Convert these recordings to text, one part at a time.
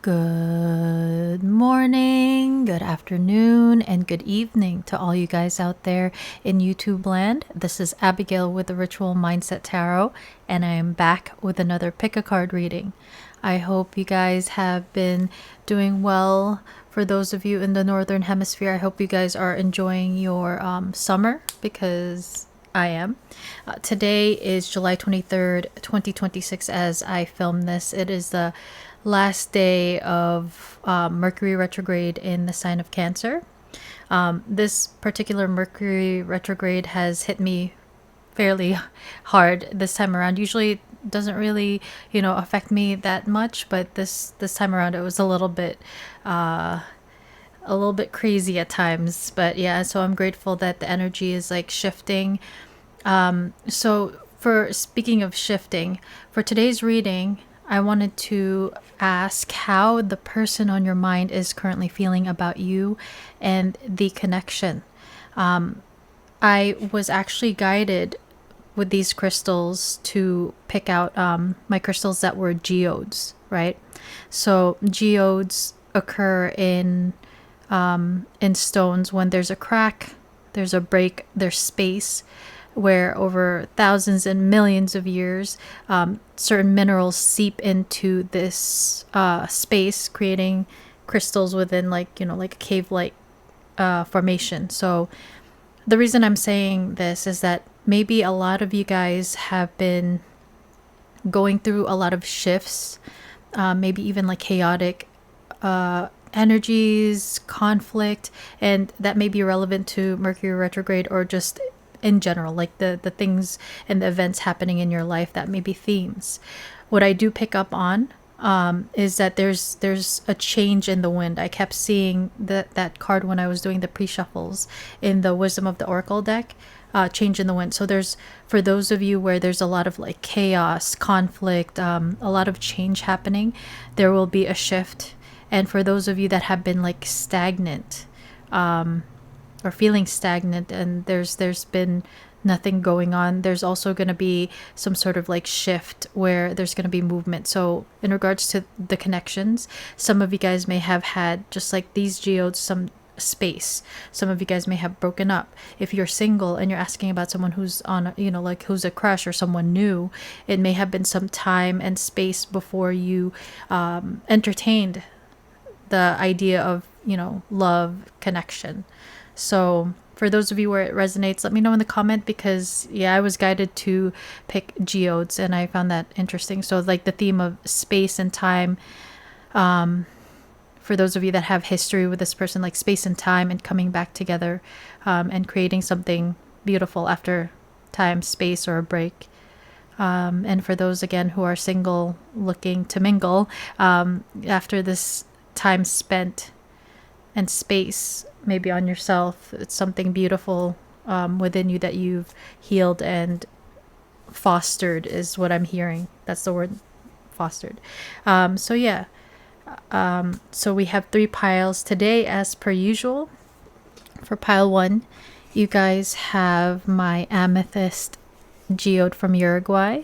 Good morning, good afternoon, and good evening to all you guys out there in YouTube land. This is Abigail with the Ritual Mindset Tarot, and I am back with another pick a card reading. I hope you guys have been doing well. For those of you in the Northern Hemisphere, I hope you guys are enjoying your summer, because I am. Today is July 23rd, 2026 as I film this. It is the last day of Mercury retrograde in the sign of Cancer. This particular Mercury retrograde has hit me fairly hard this time around. Usually it doesn't really, affect me that much, but this time around it was a little bit crazy at times. But yeah, so I'm grateful that the energy is like shifting. So for speaking of shifting, for today's reading, I wanted to ask how the person on your mind is currently feeling about you and the connection. I was actually guided with these crystals to pick out my crystals that were geodes, right? So geodes occur in stones when there's a crack, there's a break, there's space, where over thousands and millions of years, certain minerals seep into this space, creating crystals within like a cave-like formation. So the reason I'm saying this is that maybe a lot of you guys have been going through a lot of shifts, maybe even like chaotic energies, conflict, and that may be relevant to Mercury retrograde or just in general, like the things and the events happening in your life that may be themes. What I do pick up on is that there's a change in the wind. I kept seeing that card when I was doing the pre-shuffles in the Wisdom of the Oracle deck, change in the wind. So there's, for those of you where there's a lot of like chaos, conflict, a lot of change happening, there will be a shift. And for those of you that have been like stagnant, or feeling stagnant, and there's been nothing going on, there's also going to be some sort of like shift where there's going to be movement. So in regards to the connections, some of you guys may have had, just like these geodes, some space. Some of you guys may have broken up. If you're single and you're asking about someone who's on, like who's a crush or someone new, it may have been some time and space before you entertained the idea of love, connection. So for those of you where it resonates, let me know in the comment, because I was guided to pick geodes and I found that interesting. So like the theme of space and time, for those of you that have history with this person, like space and time and coming back together, and creating something beautiful after time, space, or a break. And for those again who are single looking to mingle, after this time spent and space, maybe on yourself, it's something beautiful within you that you've healed and fostered, is what I'm hearing. That's the word, fostered. So we have 3 piles today as per usual. For pile 1, you guys have my amethyst geode from Uruguay,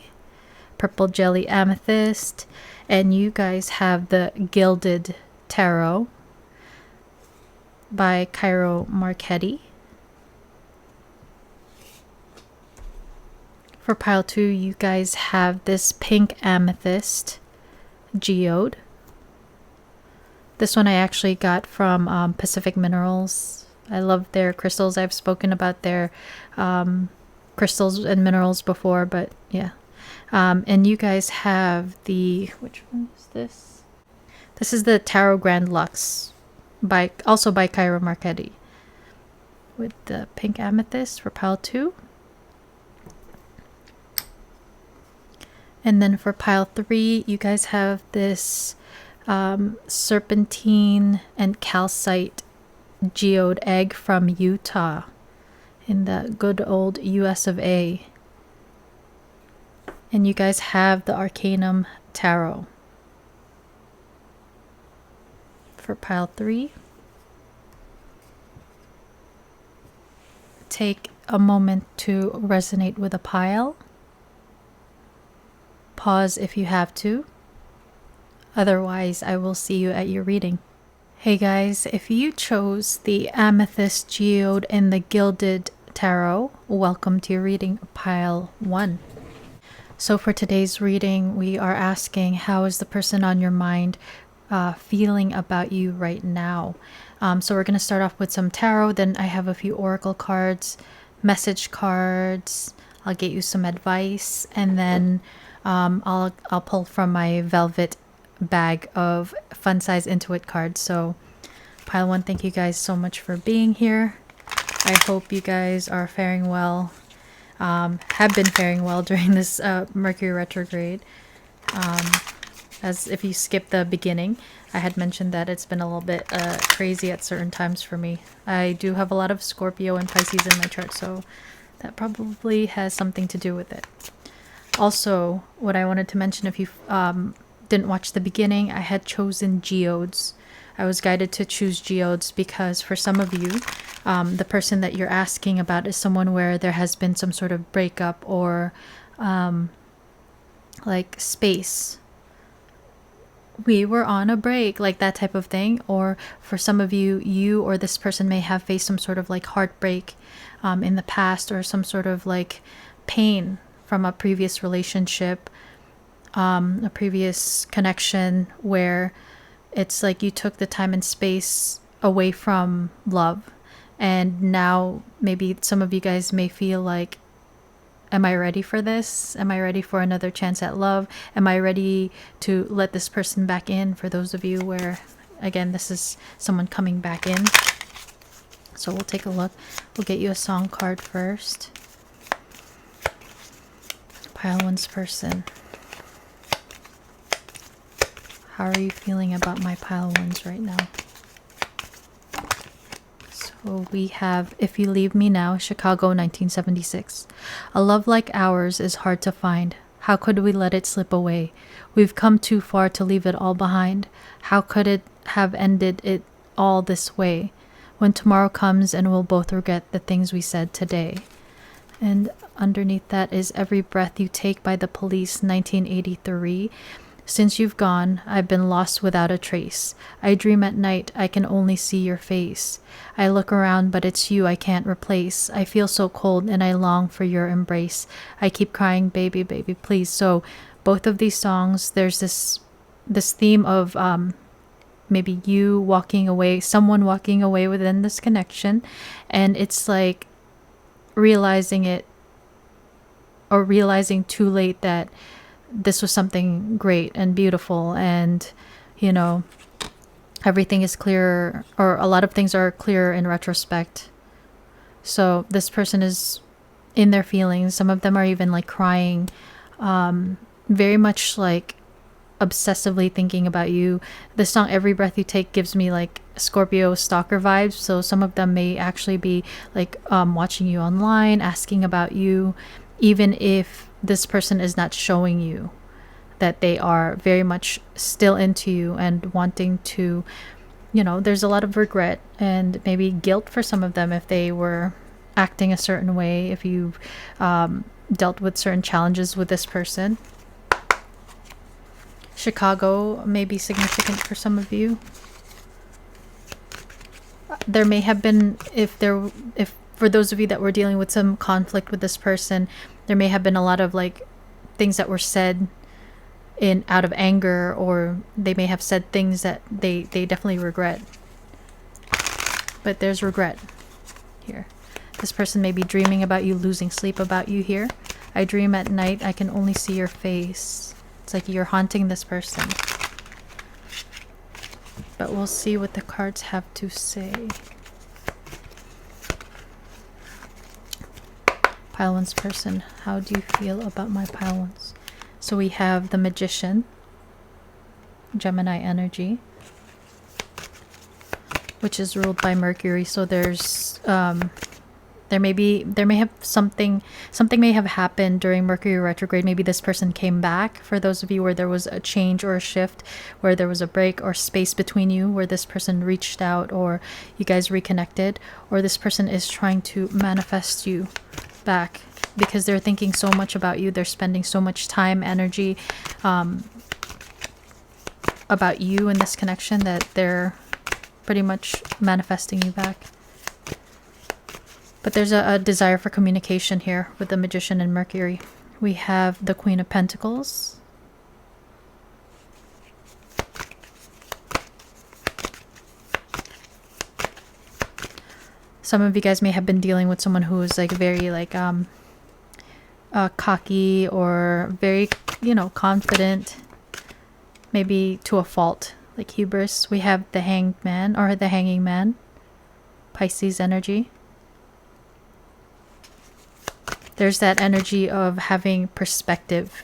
purple jelly amethyst, and you guys have the gilded tarot by Cairo Marchetti. For pile 2, you guys have this pink amethyst geode. This one I actually got from Pacific Minerals. I love their crystals. I've spoken about their crystals and minerals before, but yeah. And you guys have the, which one is this? This is the Tarot Grand Luxe, also by Cairo Marchetti, with the pink amethyst for pile 2. And then for pile 3, you guys have this serpentine and calcite geode egg from Utah in the good old US of A. And you guys have the Arcanum Tarot for pile 3. Take a moment to resonate with a pile. Pause if you have to. Otherwise, I will see you at your reading. Hey guys, if you chose the Amethyst Geode and the Gilded Tarot, welcome to your reading, pile 1. So for today's reading, we are asking, how is the person on your mind feeling about you right now? So we're going to start off with some tarot, then I have a few oracle cards, message cards, I'll get you some advice, and then I'll pull from my velvet bag of fun size Intuit cards. So pile 1, thank you guys so much for being here. I hope you guys are faring well, have been faring well during this Mercury retrograde. As if you skip the beginning, I had mentioned that it's been a little bit crazy at certain times for me. I do have a lot of Scorpio and Pisces in my chart, so that probably has something to do with it. Also, what I wanted to mention, if you didn't watch the beginning, I had chosen geodes. I was guided to choose geodes because for some of you, the person that you're asking about is someone where there has been some sort of breakup or like space. We were on a break, like that type of thing. Or for some of you, you or this person may have faced some sort of like heartbreak in the past, or some sort of like pain from a previous relationship, a previous connection where it's like you took the time and space away from love. And now maybe some of you guys may feel like, am I ready for this? Am I ready for another chance at love? Am I ready to let this person back in? For those of you where, again, this is someone coming back in. So we'll take a look. We'll get you a song card first. Pile 1's person. How are you feeling about my pile 1s right now? So we have If You Leave Me Now, Chicago, 1976. A love like ours is hard to find. How could we let it slip away? We've come too far to leave it all behind. How could it have ended it all this way? When tomorrow comes and we'll both regret the things we said today. And underneath that is Every Breath You Take by The Police, 1983. Since you've gone, I've been lost without a trace. I dream at night, I can only see your face. I look around, but it's you I can't replace. I feel so cold and I long for your embrace. I keep crying, baby, baby, please. So both of these songs, there's this theme of maybe you walking away, someone walking away within this connection. And it's like realizing it, or realizing too late that this was something great and beautiful, and you know, everything is clear, or a lot of things are clear in retrospect. So this person is in their feelings. Some of them are even like crying, very much like obsessively thinking about you. The song Every Breath You Take gives me like Scorpio stalker vibes. So some of them may actually be like watching you online, asking about you, even if this person is not showing you that they are very much still into you and wanting to, you know, there's a lot of regret and maybe guilt for some of them if they were acting a certain way, if you've dealt with certain challenges with this person. Chicago may be significant for some of you. There may have been, if for those of you that were dealing with some conflict with this person, there may have been a lot of like things that were said in out of anger, or they may have said things that they definitely regret. But there's regret here. This person may be dreaming about you, losing sleep about you here. I dream at night, I can only see your face. It's like you're haunting this person. But we'll see what the cards have to say. Pile 1's person, how do you feel about my pile 1s? So we have the Magician, Gemini energy, which is ruled by Mercury. So there's there may have something may have happened during Mercury retrograde. Maybe this person came back. For those of you where there was a change or a shift, where there was a break or space between you, where this person reached out or you guys reconnected, or this person is trying to manifest you back because they're thinking so much about you. They're spending so much time, energy, about you in this connection that they're pretty much manifesting you back. But there's a desire for communication here with the Magician and Mercury. We have the Queen of Pentacles. Some of you guys may have been dealing with someone who is like very like cocky or very, you know, confident, maybe to a fault, like hubris. We have the Hanged Man or the Hanging Man, Pisces energy. There's that energy of having perspective,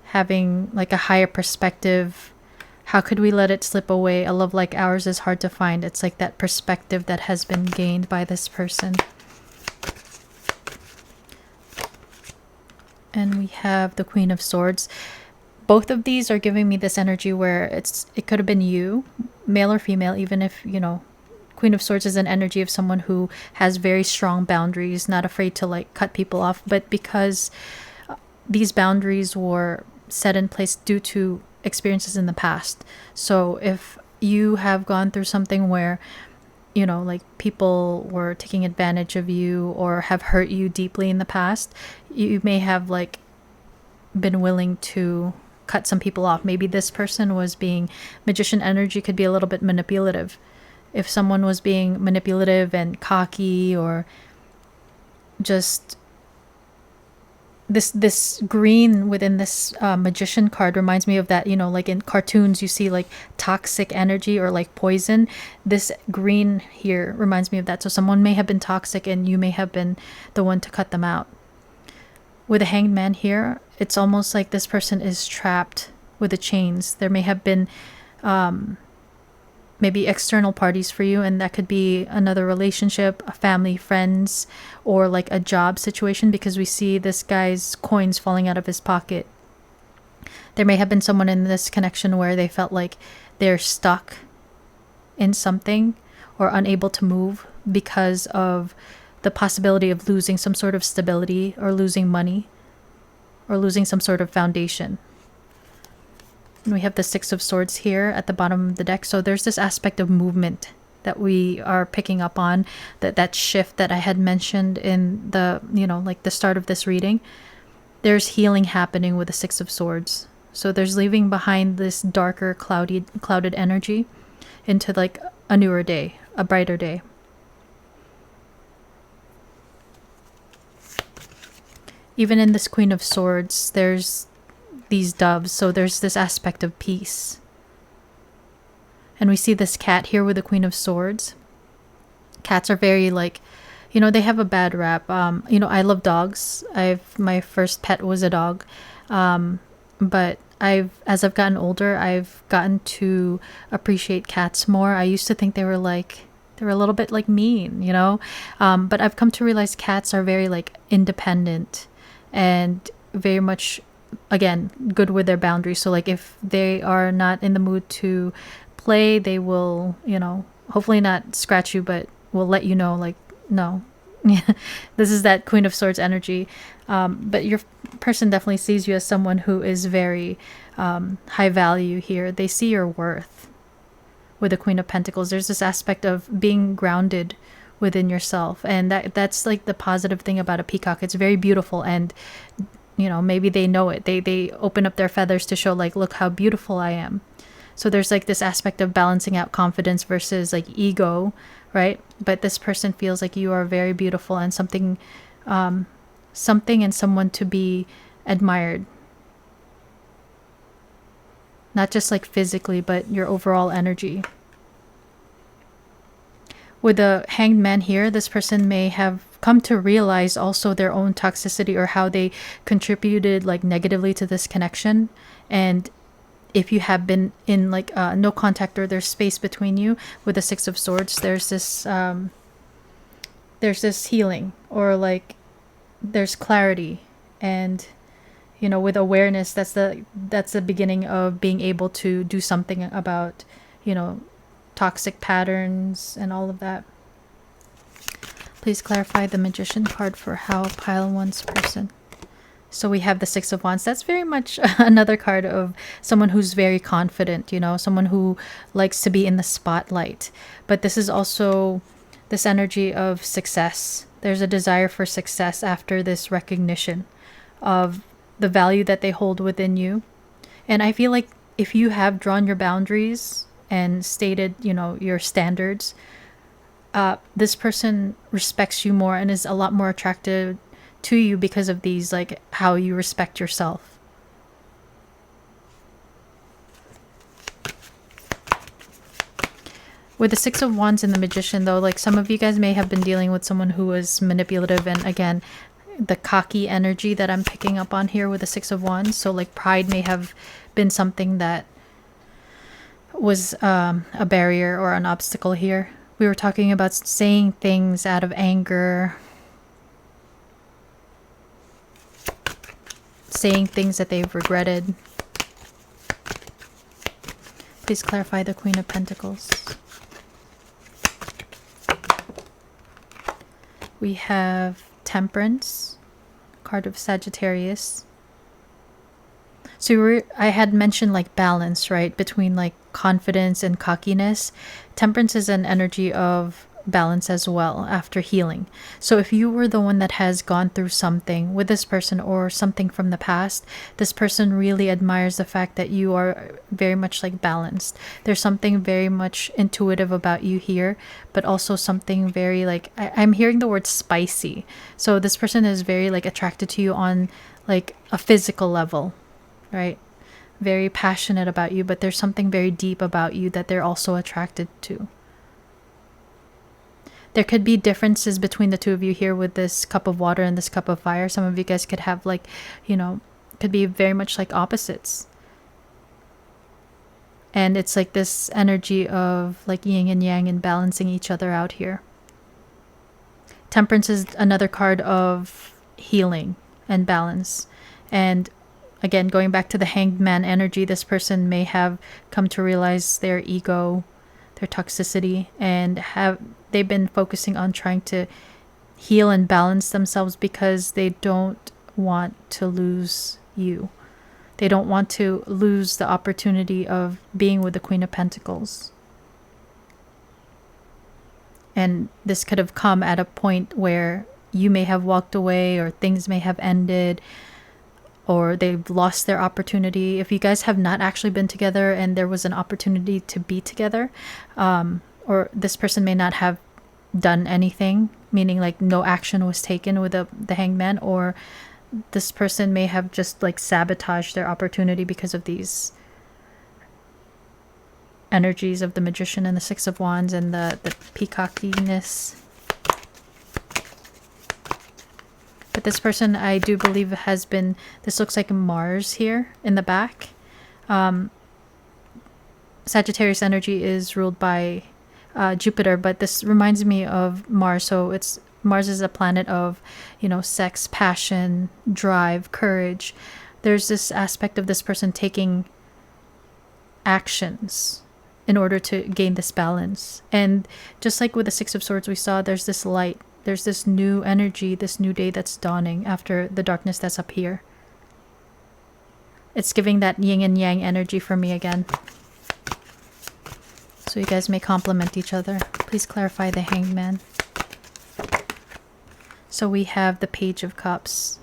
having like a higher perspective. How could we let it slip away? A love like ours is hard to find. It's like that perspective that has been gained by this person. And we have the Queen of Swords. Both of these are giving me this energy where it could have been you, male or female, even if, you know, Queen of Swords is an energy of someone who has very strong boundaries, not afraid to like cut people off, but because these boundaries were set in place due to experiences in the past. So if you have gone through something where, you know, like people were taking advantage of you or have hurt you deeply in the past, you may have like been willing to cut some people off. Maybe this person was being, Magician energy could be a little bit manipulative. If someone was being manipulative and cocky, or just this green within this Magician card reminds me of that, you know, like in cartoons you see like toxic energy or like poison. This green here reminds me of that. So someone may have been toxic and you may have been the one to cut them out. With a Hanged Man here, it's almost like this person is trapped with the chains. There may have been maybe external parties for you, and that could be another relationship, a family, friends, or like a job situation, because we see this guy's coins falling out of his pocket. There may have been someone in this connection where they felt like they're stuck in something or unable to move because of the possibility of losing some sort of stability or losing money or losing some sort of foundation. And we have the Six of Swords here at the bottom of the deck. So there's this aspect of movement that we are picking up on, that shift that I had mentioned in the, you know, like the start of this reading. There's healing happening with the Six of Swords. So there's leaving behind this darker, clouded energy into like a newer day, a brighter day. Even in this Queen of Swords, there's these doves, so there's this aspect of peace. And we see this cat here with the Queen of Swords. Cats are very like, you know, they have a bad rap. You know, I love dogs. My first pet was a dog. But as I've gotten older, I've gotten to appreciate cats more. I used to think they were a little bit like mean, you know. But I've come to realize cats are very like independent and very much, again, good with their boundaries. So like if they are not in the mood to play, they will, you know, hopefully not scratch you, but will let you know like, no. This is that Queen of Swords energy. But your person definitely sees you as someone who is very high value here. They see your worth. With the Queen of Pentacles, there's this aspect of being grounded within yourself, and that's like the positive thing about a peacock. It's very beautiful, and you know, maybe they know it. They open up their feathers to show like, look how beautiful I am. So there's like this aspect of balancing out confidence versus like ego, right? But this person feels like you are very beautiful and something and someone to be admired. Not just like physically, but your overall energy. With the Hanged Man here, this person may have come to realize also their own toxicity or how they contributed like negatively to this connection. And if you have been in like no contact or there's space between you, with the Six of Swords, there's this healing, or like there's clarity, and you know, with awareness, that's the beginning of being able to do something about, you know, toxic patterns and all of that. Please clarify the Magician card for how pile one's person. So we have the Six of Wands. That's very much another card of someone who's very confident, someone who likes to be in the spotlight. But this is also this energy of success. There's a desire for success after this recognition of the value that they hold within you. And I feel like if you have drawn your boundaries and stated, your standards, this person respects you more and is a lot more attracted to you because of these, like how you respect yourself. With the Six of Wands and the Magician, though, like some of you guys may have been dealing with someone who was manipulative, and again, the cocky energy that I'm picking up on here with the Six of Wands. So like pride may have been something that was a barrier or an obstacle here. We were talking about saying things out of anger, saying things that they've regretted. Please clarify the Queen of Pentacles. We have Temperance, card of Sagittarius. So I had mentioned like balance, right? Between like confidence and cockiness. Temperance is an energy of balance as well after healing. So if you were the one that has gone through something with this person or something from the past, this person really admires the fact that you are very much like balanced. There's something very much intuitive about you here, but also something very like, I'm hearing the word spicy. So this person is very like attracted to you on like a physical level, right? Very passionate about you, but there's something very deep about you that they're also attracted to. There could be differences between the two of you here with this cup of water and this cup of fire. Some of you guys could have like, could be very much like opposites. And it's like this energy of like yin and yang and balancing each other out here. Temperance is another card of healing and balance. And again, going back to the Hanged Man energy, this person may have come to realize their ego, their toxicity, and they've been focusing on trying to heal and balance themselves because they don't want to lose you. They don't want to lose the opportunity of being with the Queen of Pentacles. And this could have come at a point where you may have walked away or things may have ended or they've lost their opportunity. If you guys have not actually been together and there was an opportunity to be together, or this person may not have done anything, meaning like no action was taken with the Hanged Man, or this person may have just like sabotaged their opportunity because of these energies of the Magician and the Six of Wands and the peacockiness. But this person, I do believe, has been, this looks like Mars here in the back. Sagittarius energy is ruled by Jupiter, but this reminds me of Mars. So Mars is a planet of, sex, passion, drive, courage. There's this aspect of this person taking actions in order to gain this balance. And just like with the Six of Swords we saw, there's this light. There's this new energy, this new day that's dawning after the darkness that's up here. It's giving that yin and yang energy for me again. So you guys may complement each other. Please clarify the Hanged Man. So we have the Page of Cups.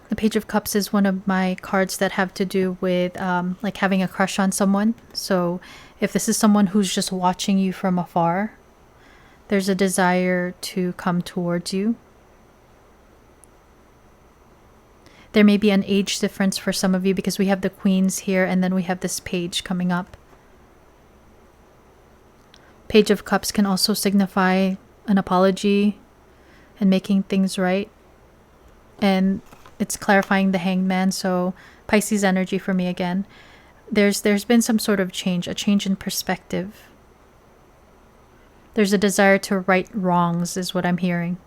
The Page of Cups is one of my cards that have to do with like having a crush on someone. So if this is someone who's just watching you from afar, there's a desire to come towards you. There may be an age difference for some of you because we have the Queens here and then we have this Page coming up. Page of Cups can also signify an apology and making things right. And it's clarifying the Hanged Man, so Pisces energy for me again. There's been some sort of change, a change in perspective. There's a desire to right wrongs is what I'm hearing.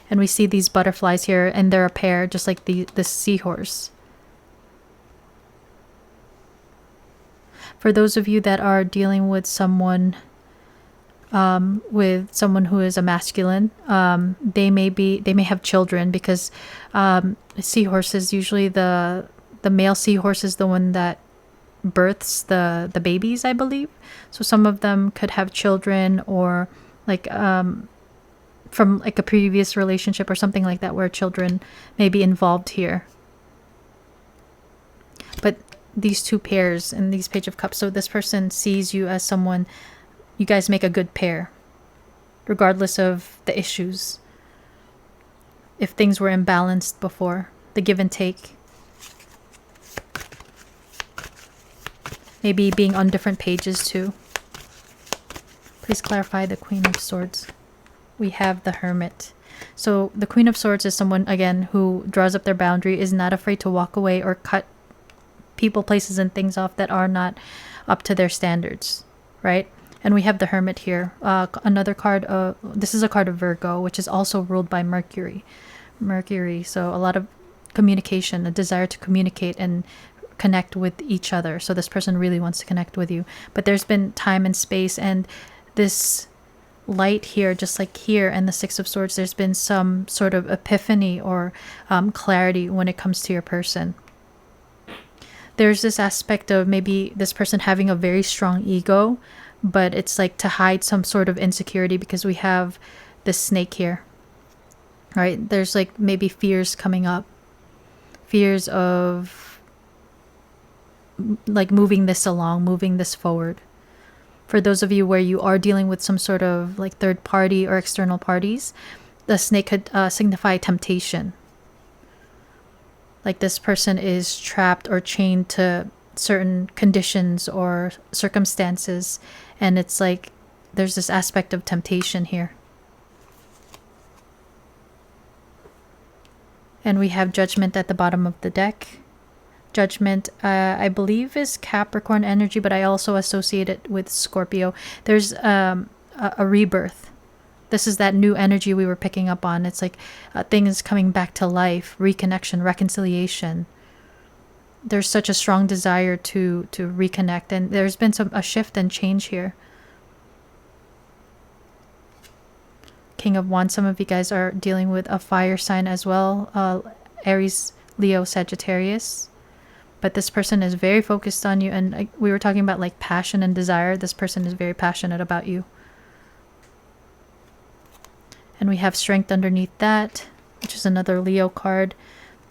And we see these butterflies here, and they're a pair, just like the seahorse. For those of you that are dealing with someone with someone who is a masculine. They may have children, because seahorses, usually the male seahorse is the one that births the babies, I believe. So some of them could have children, or like from like a previous relationship or something like that, where children may be involved here. But these two pairs in these Page of Cups, so this person sees you as someone, you guys make a good pair regardless of the issues. If things were imbalanced before, the give and take, maybe being on different pages too. Please clarify the Queen of Swords. We have the Hermit. So the Queen of Swords is someone, again, who draws up their boundary, is not afraid to walk away or cut people, places, and things off that are not up to their standards, right? And we have the Hermit here. Another card, this is a card of Virgo, which is also ruled by Mercury. So a lot of communication, a desire to communicate and connect with each other. So this person really wants to connect with you. But there's been time and space, and this light here, just like here and the Six of Swords, there's been some sort of epiphany or clarity when it comes to your person. There's this aspect of maybe this person having a very strong ego, but it's like to hide some sort of insecurity, because we have this snake here, right? There's like maybe fears coming up, fears of like moving this along, moving this forward. For those of you where you are dealing with some sort of like third party or external parties, the snake could signify temptation. Like this person is trapped or chained to certain conditions or circumstances, and it's like there's this aspect of temptation here. And we have Judgment at the bottom of the deck. Judgment, I believe, is Capricorn energy, but I also associate it with Scorpio. There's a rebirth. This is that new energy we were picking up on. It's like things coming back to life, reconnection, reconciliation. There's such a strong desire to reconnect, and there's been a shift and change here. King of Wands, some of you guys are dealing with a fire sign as well, Aries, Leo, Sagittarius. But this person is very focused on you, and we were talking about like passion and desire. This person is very passionate about you. And we have Strength underneath that, which is another Leo card.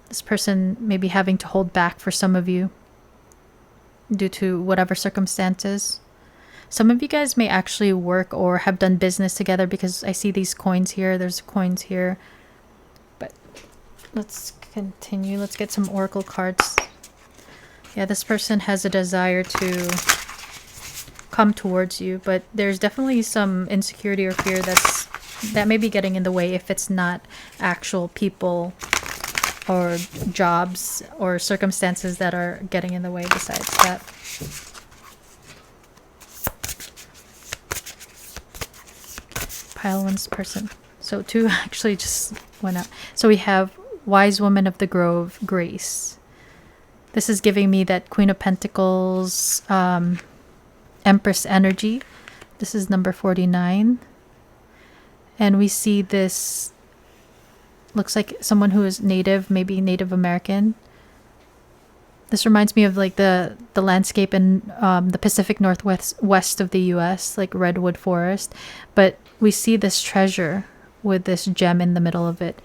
This person may be having to hold back for some of you due to whatever circumstances. Some of you guys may actually work or have done business together, because I see these coins here. There's coins here. But let's continue. Let's get some oracle cards. Yeah, this person has a desire to come towards you, but there's definitely some insecurity or fear that may be getting in the way, if it's not actual people or jobs or circumstances that are getting in the way besides that. Pile one's person. So two actually just went out. So we have Wise Woman of the Grove, Grace. This is giving me that Queen of Pentacles, Empress energy. This is number 49. And we see this, looks like someone who is native, maybe Native American. This reminds me of like the landscape in the Pacific Northwest of the US, like redwood forest. But we see this treasure with this gem in the middle of it.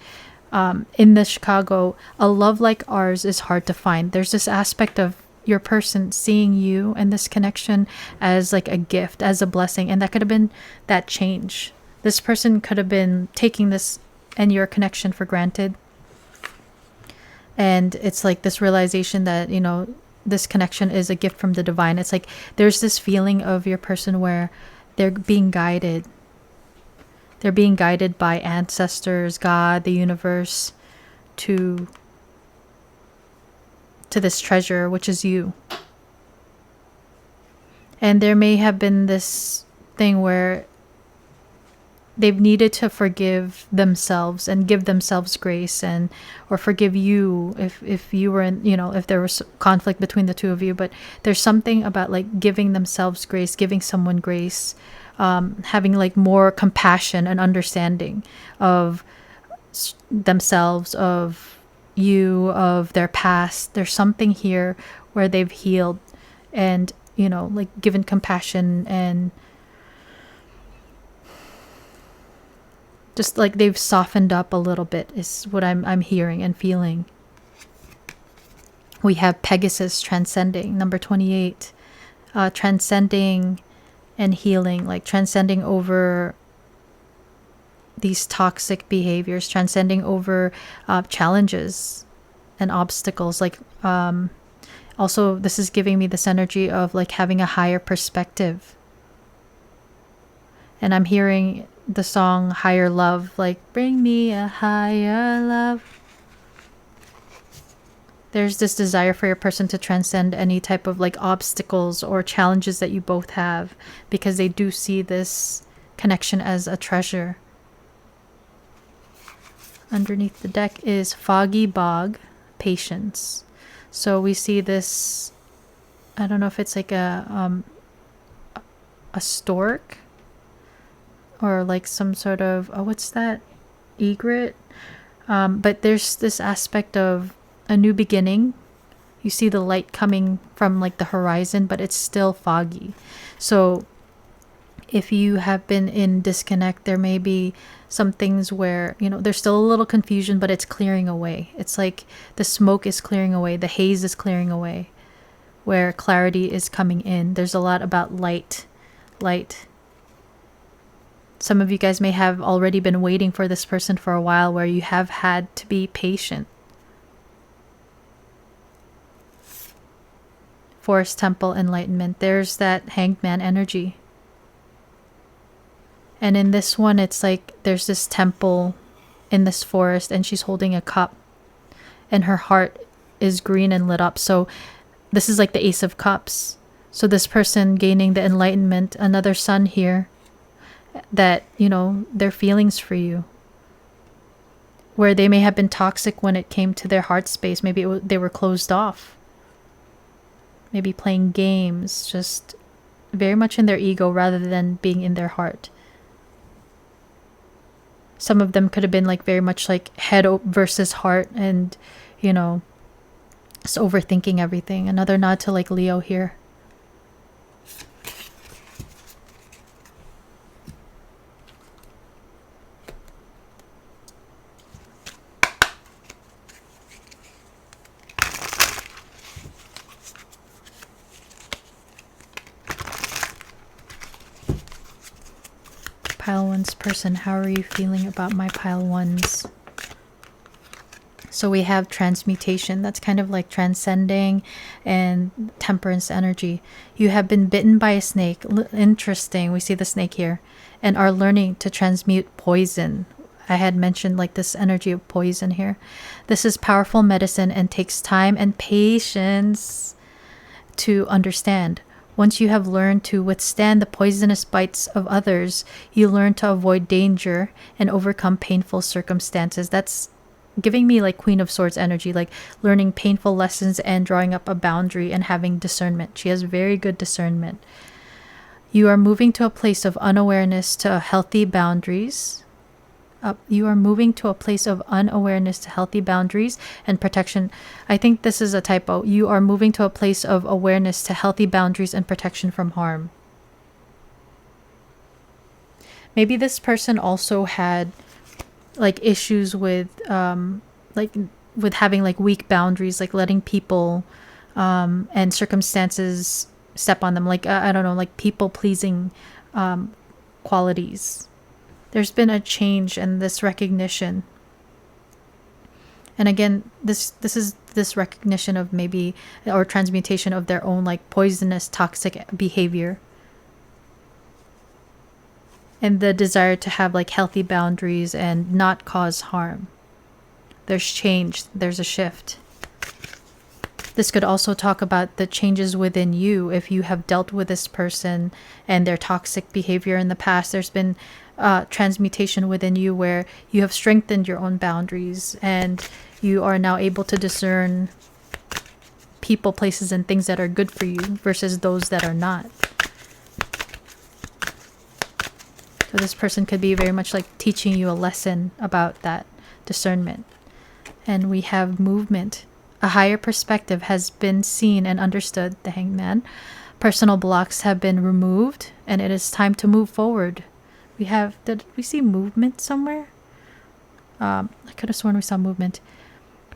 In the Chicago, a love like ours is hard to find. There's this aspect of your person seeing you and this connection as like a gift, as a blessing. And that could have been that change. This person could have been taking this and your connection for granted. And it's like this realization that, you know, this connection is a gift from the divine. It's like there's this feeling of your person where they're being guided. They're being guided by ancestors, God, the universe, to this treasure, which is you. And there may have been this thing where they've needed to forgive themselves and give themselves grace, and or forgive you if you were in, you know, if there was conflict between the two of you. But there's something about like giving themselves grace, giving someone grace, having like more compassion and understanding of themselves, of you, of their past. There's something here where they've healed and, you know, like given compassion, and just like they've softened up a little bit is what I'm hearing and feeling. We have Pegasus transcending, number 28, transcending and healing, like transcending over these toxic behaviors, transcending over challenges and obstacles. Like also, this is giving me this energy of like having a higher perspective. And I'm hearing the song Higher Love, like bring me a higher love. There's this desire for your person to transcend any type of like obstacles or challenges that you both have, because they do see this connection as a treasure. Underneath the deck is Foggy Bog, Patience. So we see this, I don't know if it's like a stork or like some sort of, oh, what's that? Egret. But there's this aspect of a new beginning. You see the light coming from like the horizon, but it's still foggy. So if you have been in disconnect, there may be some things where, you know, there's still a little confusion, but it's clearing away. It's like the smoke is clearing away, the haze is clearing away, where clarity is coming in. There's a lot about light. Some of you guys may have already been waiting for this person for a while, where you have had to be patient. Forest Temple, Enlightenment. There's that Hanged Man energy. And in this one, it's like there's this temple in this forest, and she's holding a cup, and her heart is green and lit up. So this is like the Ace of Cups. So this person gaining the enlightenment, another sun here, that, you know, their feelings for you, where they may have been toxic when it came to their heart space. Maybe they were closed off. Maybe playing games, just very much in their ego rather than being in their heart. Some of them could have been like very much like head versus heart, and, you know, just overthinking everything. Another nod to like Leo here. Pile one's person, how are you feeling about my pile ones? So we have transmutation. That's kind of like transcending, and temperance energy. You have been bitten by a snake. Interesting. We see the snake here, and are learning to transmute poison. I had mentioned like this energy of poison here. This is powerful medicine and takes time and patience to understand. Once you have learned to withstand the poisonous bites of others, you learn to avoid danger and overcome painful circumstances. That's giving me like Queen of Swords energy, like learning painful lessons and drawing up a boundary and having discernment. She has very good discernment. You are moving to a place of unawareness to healthy boundaries. You are moving to a place of unawareness to healthy boundaries and protection. I think this is a typo. You are moving to a place of awareness to healthy boundaries and protection from harm. Maybe this person also had like issues with with having like weak boundaries, like letting people and circumstances step on them, like I don't know, like people pleasing qualities. There's been a change and this recognition. And again, this is this recognition of maybe, or transmutation of their own like poisonous toxic behavior, and the desire to have like healthy boundaries and not cause harm. There's change, there's a shift. This could also talk about the changes within you. If you have dealt with this person and their toxic behavior in the past, there's been transmutation within you where you have strengthened your own boundaries, and you are now able to discern people, places, and things that are good for you versus those that are not. So this person could be very much like teaching you a lesson about that discernment. And we have movement. A higher perspective has been seen and understood, the Hangman. Personal blocks have been removed, and it is time to move forward. Did we see movement somewhere? I could have sworn we saw movement.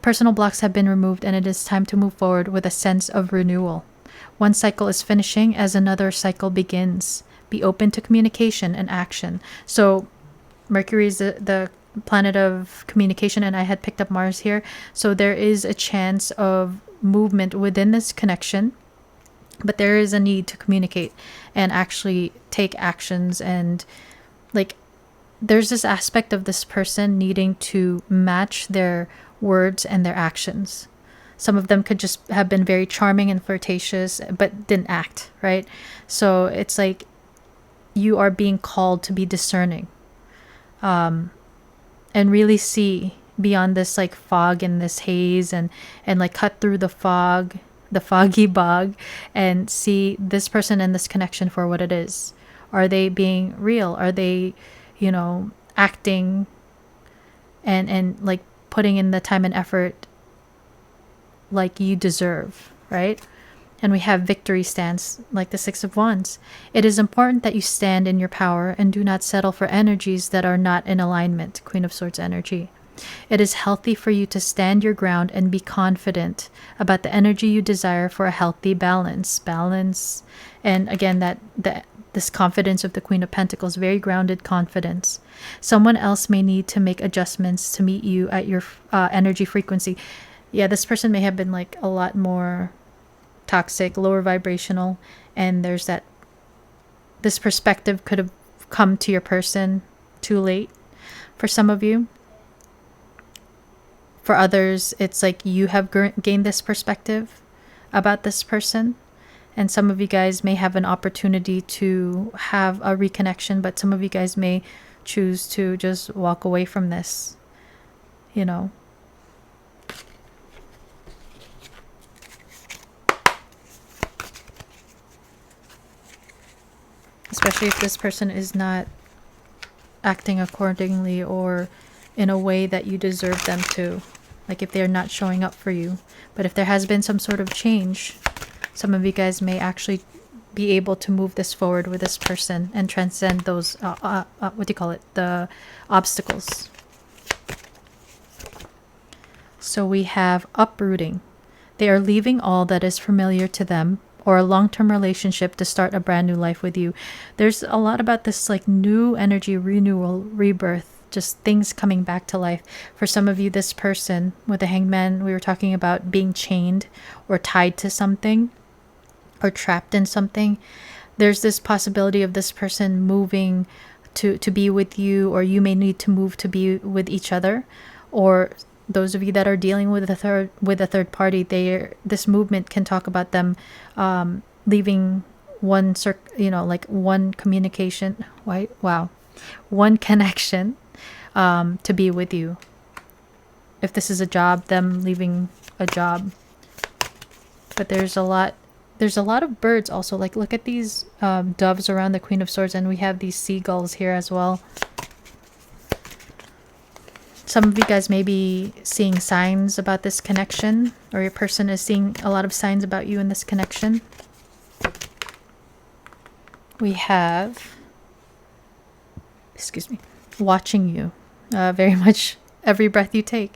Personal blocks have been removed, and it is time to move forward with a sense of renewal. One cycle is finishing as another cycle begins. Be open to communication and action. So Mercury is the planet of communication, and I had picked up Mars here. So there is a chance of movement within this connection, but there is a need to communicate and actually take actions. And like, there's this aspect of this person needing to match their words and their actions. Some of them could just have been very charming and flirtatious, but didn't act, right? So it's like you are being called to be discerning, and really see beyond this like fog and this haze, and like cut through the fog, the foggy bog, and see this person and this connection for what it is. Are they being real? Are they, acting and like putting in the time and effort like you deserve, right? And we have victory stance, like the Six of Wands. It is important that you stand in your power and do not settle for energies that are not in alignment, Queen of Swords energy. It is healthy for you to stand your ground and be confident about the energy you desire for a healthy balance. And again, this confidence of the Queen of Pentacles, very grounded confidence. Someone else may need to make adjustments to meet you at your energy frequency. Yeah, this person may have been like a lot more toxic, lower vibrational, and there's this perspective could have come to your person too late for some of you. For others, it's like you have gained this perspective about this person, and some of you guys may have an opportunity to have a reconnection, but some of you guys may choose to just walk away from this, Especially if this person is not acting accordingly or in a way that you deserve them to. Like if they're not showing up for you. But if there has been some sort of change, some of you guys may actually be able to move this forward with this person and transcend those, the obstacles. So we have uprooting. They are leaving all that is familiar to them or a long-term relationship to start a brand new life with you. There's a lot about this like new energy, renewal, rebirth, just things coming back to life. For some of you, this person with the Hangman, we were talking about being chained or tied to something or trapped in something. There's this possibility of this person moving to be with you, or you may need to move to be with each other. Or those of you that are dealing with a third party, this movement can talk about them leaving one one communication, one connection to be with you. If this is a job, them leaving a job. But there's a lot of birds also. Like look at these doves around the Queen of Swords, and we have these seagulls here as well. Some of you guys may be seeing signs about this connection, or your person is seeing a lot of signs about you in this connection. We have, watching you. Very much every breath you take.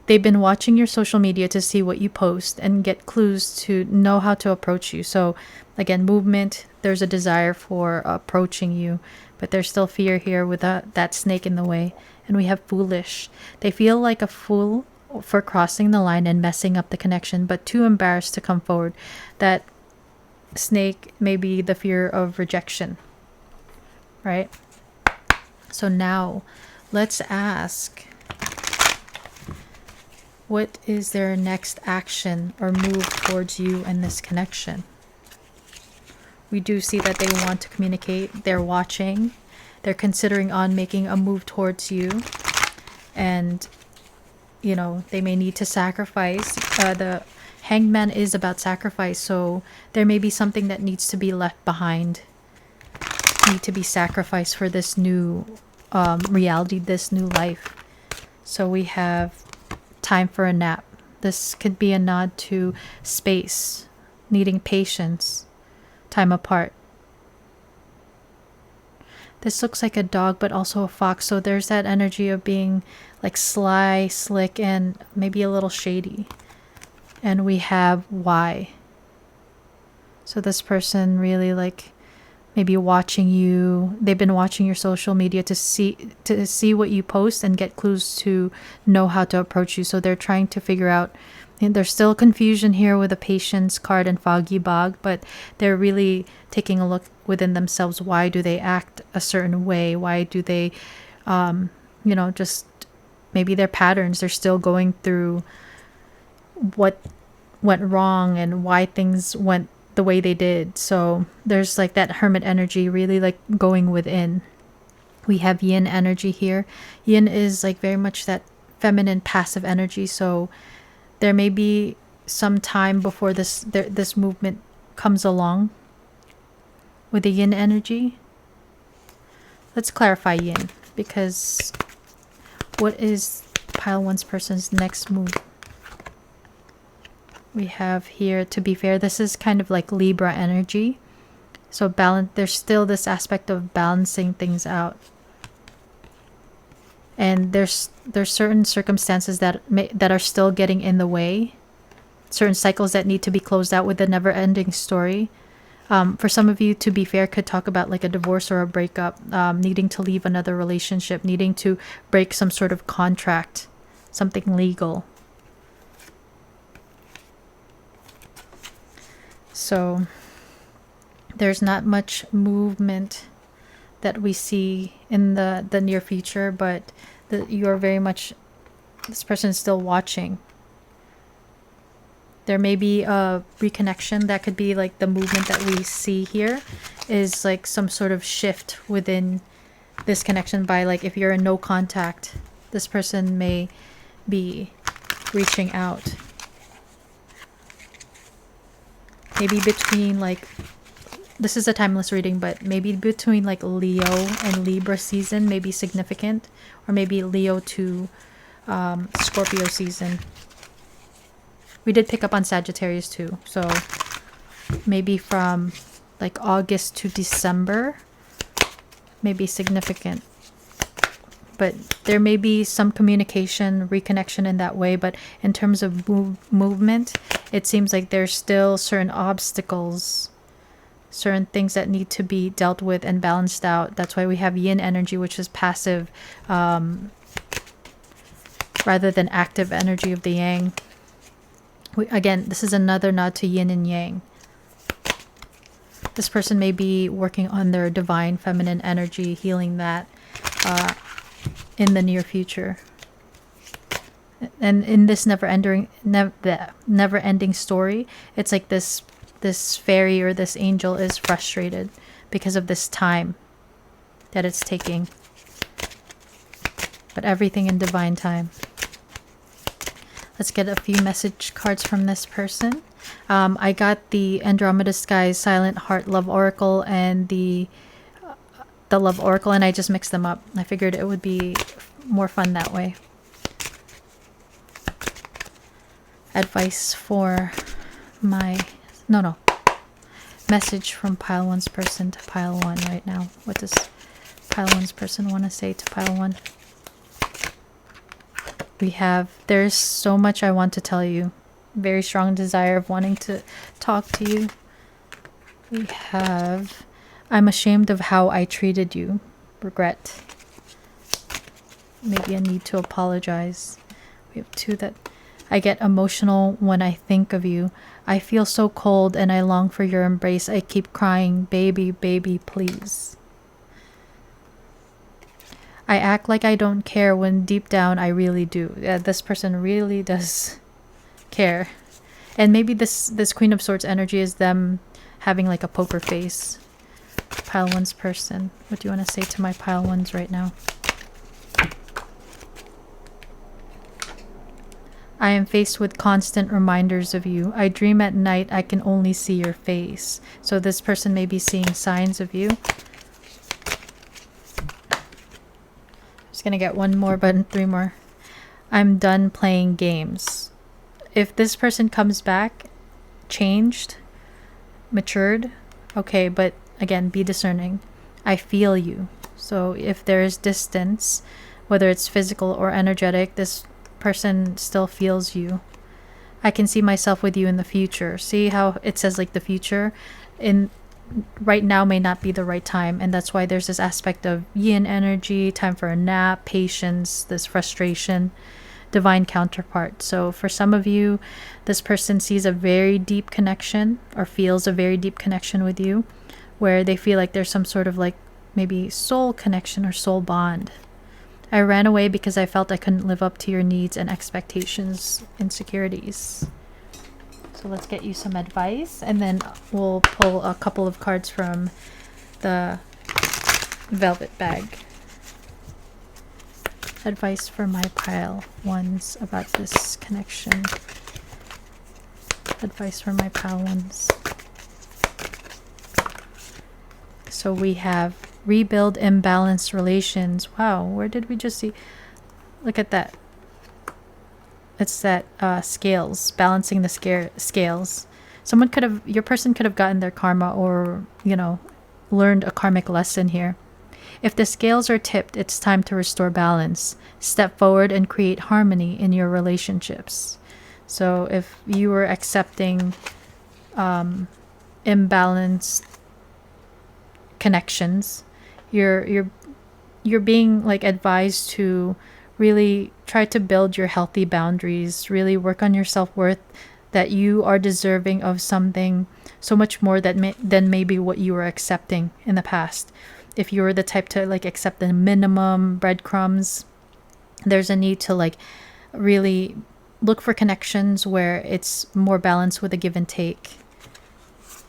They've been watching your social media to see what you post and get clues to know how to approach you. So again, movement, there's a desire for approaching you, but there's still fear here with that snake in the way. And we have foolish. They feel like a fool for crossing the line and messing up the connection, but too embarrassed to come forward. That snake may be the fear of rejection, right? So now let's ask, what is their next action or move towards you in this connection? We do see that they want to communicate. They're watching. They're considering on making a move towards you. And, they may need to sacrifice. The Hangman is about sacrifice. So there may be something that needs to be left behind. need to be sacrificed for this new reality, this new life. So we have time for a nap. This could be a nod to space, needing patience, time apart. This looks like a dog, but also a fox. So there's that energy of being like sly, slick, and maybe a little shady. And we have why. So this person really like maybe watching you. They've been watching your social media to see what you post and get clues to know how to approach you. So they're trying to figure out. And there's still confusion here with a patience card and foggy bog, but they're really taking a look within themselves. Why do they act a certain way? Why do they, just maybe their patterns? They're still going through what went wrong and why things went the way they did. So there's like that hermit energy really like going within. We have yin energy here. Yin is like very much that feminine passive energy. So there may be some time before this movement comes along with the yin energy. Let's clarify yin, because what is pile one's person's next move? We have here, to be fair, this is kind of like Libra energy. So there's still this aspect of balancing things out. And there's certain circumstances that are still getting in the way. Certain cycles that need to be closed out with a never-ending story. For some of you, to be fair, could talk about like a divorce or a breakup, needing to leave another relationship, needing to break some sort of contract, something legal. So there's not much movement that we see in the near future, but you're very much, this person is still watching. There may be a reconnection. That could be like the movement that we see here is like some sort of shift within this connection by like, if you're in no contact, this person may be reaching out. Maybe between like, this is a timeless reading, but maybe between like Leo and Libra season may be significant, or maybe Leo to Scorpio season. We did pick up on Sagittarius too, so maybe from like August to December may be significant. But there may be some communication, reconnection in that way, but in terms of movement, it seems like there's still certain obstacles, certain things that need to be dealt with and balanced out. That's why we have yin energy, which is passive, rather than active energy of the yang. Again, this is another nod to yin and yang. This person may be working on their divine feminine energy, healing that in the near future. And in this never-ending story, it's like this fairy or this angel is frustrated because of this time that it's taking. But everything in divine time. Let's get a few message cards from this person. I got the Andromeda Skies Silent Heart Love Oracle and the Love Oracle, and I just mixed them up. I figured it would be more fun that way. Advice for message from pile one's person to pile one right now. What does pile one's person want to say to pile one? There's so much I want to tell you. Very strong desire of wanting to talk to you. We have, I'm ashamed of how I treated you. Regret. Maybe a need to apologize. We have two that, I get emotional when I think of you. I feel so cold and I long for your embrace. I keep crying, baby, baby, please. I act like I don't care when deep down I really do. Yeah, this person really does care. And maybe this Queen of Swords energy is them having like a poker face. Pile one's person. What do you want to say to my pile ones right now? I am faced with constant reminders of you. I dream at night. I can only see your face. So this person may be seeing signs of you. Just gonna get one more, but 3 more. I'm done playing games. If this person comes back changed, matured, okay, but again, be discerning. I feel you. So if there is distance, whether it's physical or energetic, this person still feels you. I can see myself with you in the future. See how it says like the future? In right now may not be the right time, and that's why there's this aspect of yin energy, time for a nap, patience, this frustration, divine counterpart. So for some of you, this person sees a very deep connection or feels a very deep connection with you, where they feel like there's some sort of like maybe soul connection or soul bond. I ran away because I felt I couldn't live up to your needs and expectations, insecurities. So let's get you some advice, and then we'll pull a couple of cards from the velvet bag. Advice for my pile ones about this connection. Advice for my pile ones. So we have rebuild imbalanced relations. Wow, where did we just see? Look at that. It's that scales, balancing the scales. Your person could have gotten their karma, or, you know, learned a karmic lesson here. If the scales are tipped, it's time to restore balance. Step forward and create harmony in your relationships. So if you were accepting imbalanced connections, you're being like advised to really try to build your healthy boundaries, really work on your self-worth, that you are deserving of something so much more than maybe what you were accepting in the past. If you were the type to like accept the minimum breadcrumbs, there's a need to like really look for connections where it's more balanced with a give and take,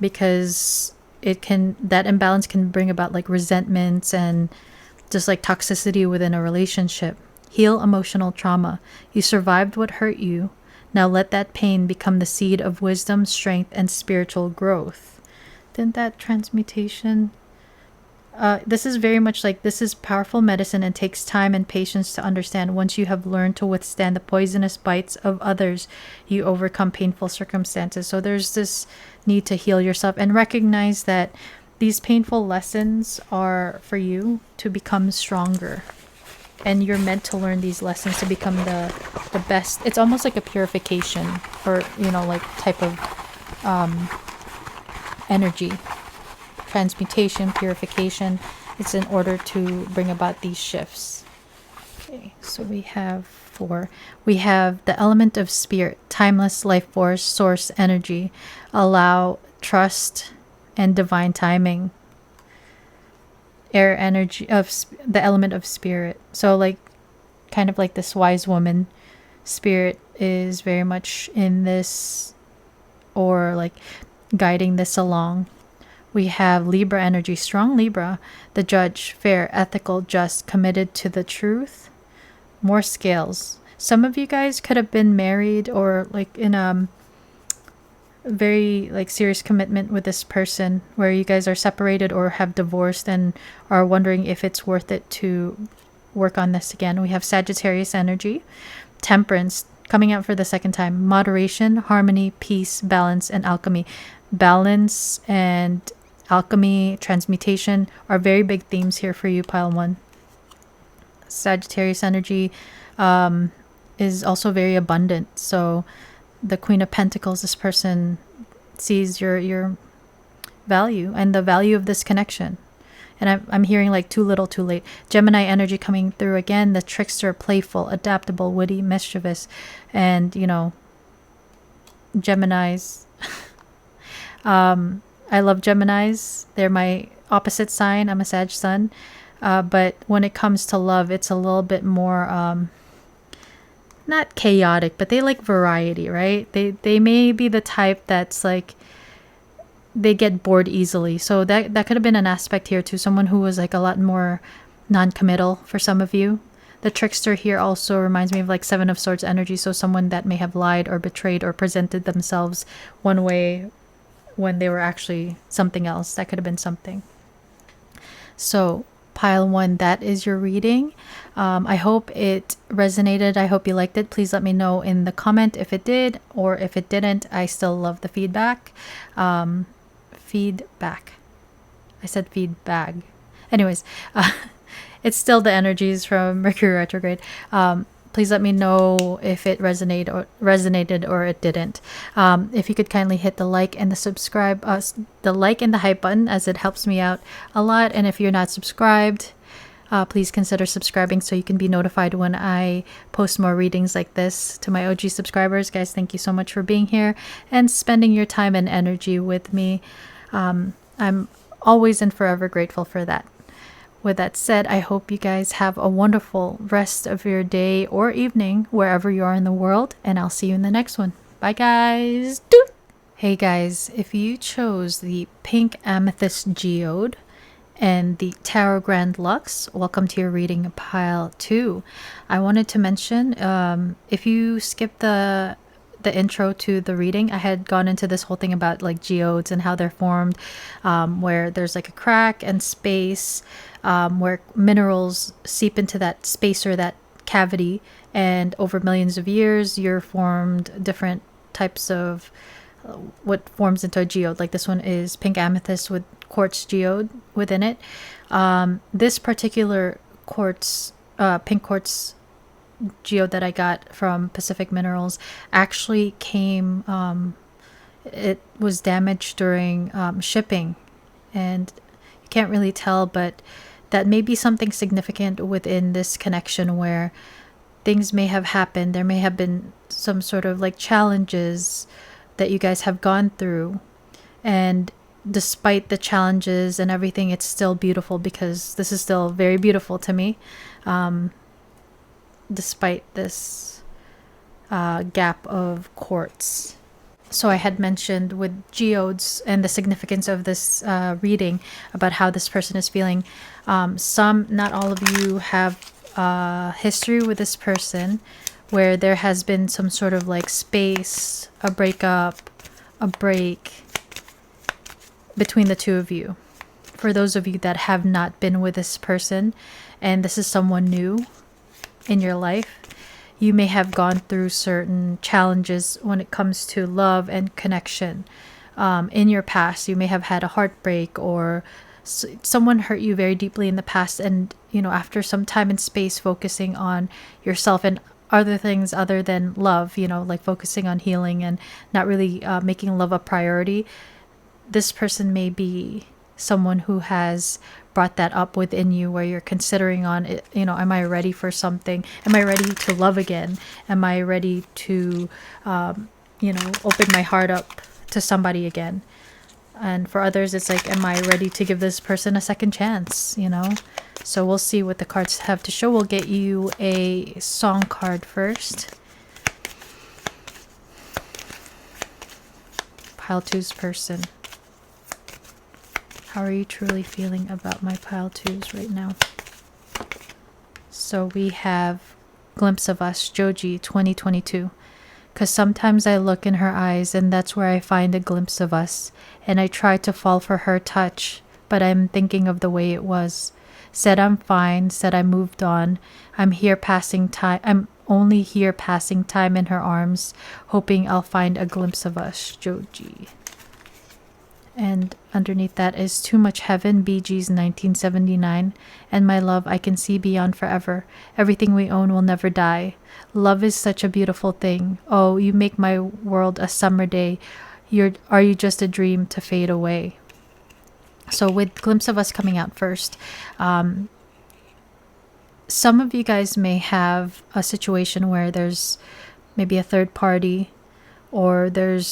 because that imbalance can bring about like resentments and just like toxicity within a relationship. Heal emotional trauma. You survived what hurt you. Now let that pain become the seed of wisdom, strength, and spiritual growth. Didn't that transmutation? This is very much like, this is powerful medicine and takes time and patience to understand. Once you have learned to withstand the poisonous bites of others, you overcome painful circumstances. So there's this need to heal yourself and recognize that these painful lessons are for you to become stronger. And you're meant to learn these lessons to become the best. It's almost like a purification, or, you know, like type of energy. Transmutation, purification. It's in order to bring about these shifts. Okay, so we have 4. We have the element of spirit, timeless life force, source energy. Allow trust and divine timing. Air energy of the element of spirit. So like kind of like this wise woman, spirit is very much in this, or like guiding this along. We have Libra energy, strong Libra, the judge, fair, ethical, just, committed to the truth. More scales. Some of you guys could have been married or like in a very like serious commitment with this person, where you guys are separated or have divorced and are wondering if it's worth it to work on this again. We have Sagittarius energy, temperance, coming out for the second time, moderation, harmony, peace, balance, and alchemy. Balance and alchemy, transmutation are very big themes here for you, pile 1. Sagittarius energy is also very abundant. So the Queen of Pentacles, this person sees your value and the value of this connection. And I'm hearing like too little, too late. Gemini energy coming through again, the trickster, playful, adaptable, witty, mischievous. And, you know, Geminis. I love Geminis. They're my opposite sign. I'm a Sag sun. But when it comes to love, it's a little bit more... not chaotic, but they like variety, right? They may be the type that's like, they get bored easily. So that could have been an aspect here too. Someone who was like a lot more non-committal for some of you. The trickster here also reminds me of like 7 of Swords energy. So someone that may have lied or betrayed or presented themselves one way when they were actually something else. That could have been something. So Pile 1, that is your reading. I hope it resonated. I hope you liked it. Please let me know in the comment if it did, or if it didn't. I still love the feedback. Feedback. I said feedback. Anyways, it's still the energies from Mercury retrograde. Please let me know if it resonated or it didn't. If you could kindly hit the like and the like and the hype button, as it helps me out a lot. And if you're not subscribed, please consider subscribing so you can be notified when I post more readings like this. To my OG subscribers, guys, thank you so much for being here and spending your time and energy with me. I'm always and forever grateful for that. With that said, I hope you guys have a wonderful rest of your day or evening, wherever you are in the world, and I'll see you in the next one. Bye, guys. Doot! Hey, guys, if you chose the Pink Amethyst Geode and the Tarot Grand Lux, welcome to your reading pile 2. I wanted to mention, if you skip the intro to the reading, I had gone into this whole thing about like geodes and how they're formed, where there's like a crack and space, where minerals seep into that space or that cavity, and over millions of years you're formed different types of what forms into a geode. Like this one is pink amethyst with quartz geode within it. This particular quartz, pink quartz geode that I got from Pacific Minerals actually came, it was damaged during shipping, and you can't really tell, but that may be something significant within this connection, where things may have happened. There may have been some sort of like challenges that you guys have gone through, and despite the challenges and everything, it's still beautiful, because this is still very beautiful to me. Despite this gap of quartz. So I had mentioned with geodes and the significance of this reading about how this person is feeling. Not all of you have history with this person, where there has been some sort of like space, a breakup, a break between the two of you. For those of you that have not been with this person, and this is someone new in your life, you may have gone through certain challenges when it comes to love and connection. In your past, you may have had a heartbreak, or someone hurt you very deeply in the past, and after some time and space focusing on yourself and other things other than love, like focusing on healing and not really making love a priority, this person may be someone who has brought that up within you, where you're considering on it, am I ready for something? Am I ready to love again? Am I ready to open my heart up to somebody again? And for others, it's like, am I ready to give this person a second chance? So we'll see what the cards have to show. We'll get you a song card first. Pile 2's person. How are you truly feeling about my pile 2s right now? So we have Glimpse of Us, Joji, 2022. Because sometimes I look in her eyes, and that's where I find a glimpse of us. And I try to fall for her touch, but I'm thinking of the way it was. Said I'm fine, said I moved on. I'm only here passing time in her arms, hoping I'll find a glimpse of us, Joji. And underneath that is Too Much Heaven, Bee Gees, 1979. And my love, I can see beyond forever. Everything we own will never die. Love is such a beautiful thing. Oh, you make my world a summer day. Are you just a dream to fade away? So with Glimpse of Us coming out first, some of you guys may have a situation where there's maybe a third party, or there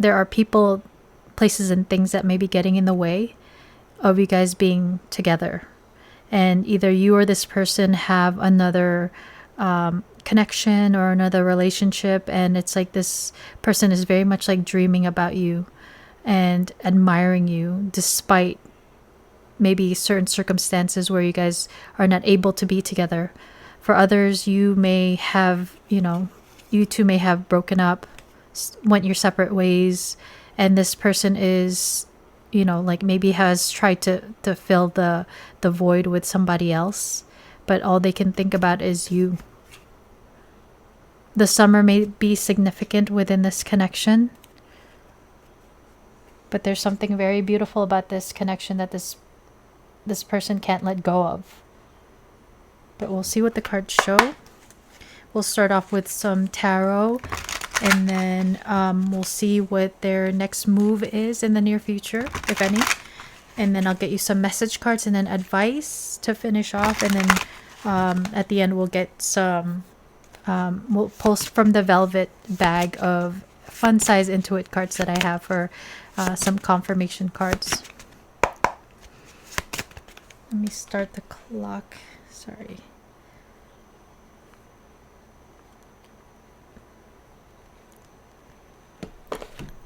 are people, places and things that may be getting in the way of you guys being together. And either you or this person have another connection or another relationship, and it's like this person is very much like dreaming about you and admiring you, despite maybe certain circumstances where you guys are not able to be together. For others, you may have, you two may have broken up, went your separate ways, and this person is, like maybe has tried to fill the void with somebody else, but all they can think about is you. The summer may be significant within this connection, but there's something very beautiful about this connection that this person can't let go of. But we'll see what the cards show. We'll start off with some tarot, and then we'll see what their next move is in the near future, if any. And then I'll get you some message cards and then advice to finish off. And then at the end, we'll get some, we'll post from the velvet bag of fun size Intuit cards that I have for some confirmation cards. Let me start the clock. Sorry.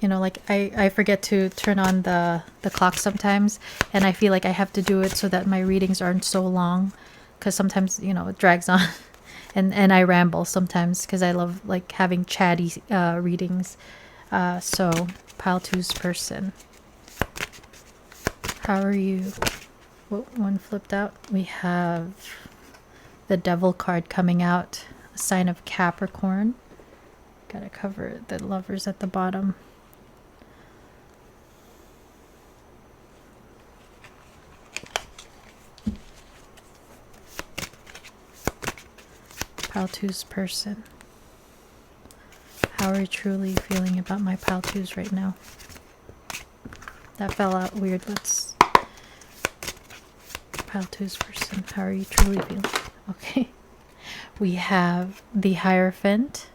Like I forget to turn on the clock sometimes, and I feel like I have to do it so that my readings aren't so long, because sometimes it drags on and I ramble sometimes because I love like having chatty readings. So pile two's person, how are you? What one flipped out? We have the Devil card coming out, a sign of Capricorn. Gotta cover the Lovers at the bottom. Pile two's person. How are you truly feeling about my pile twos right now? That fell out weird. Let's pile two's person. How are you truly feeling? Okay. We have the Hierophant.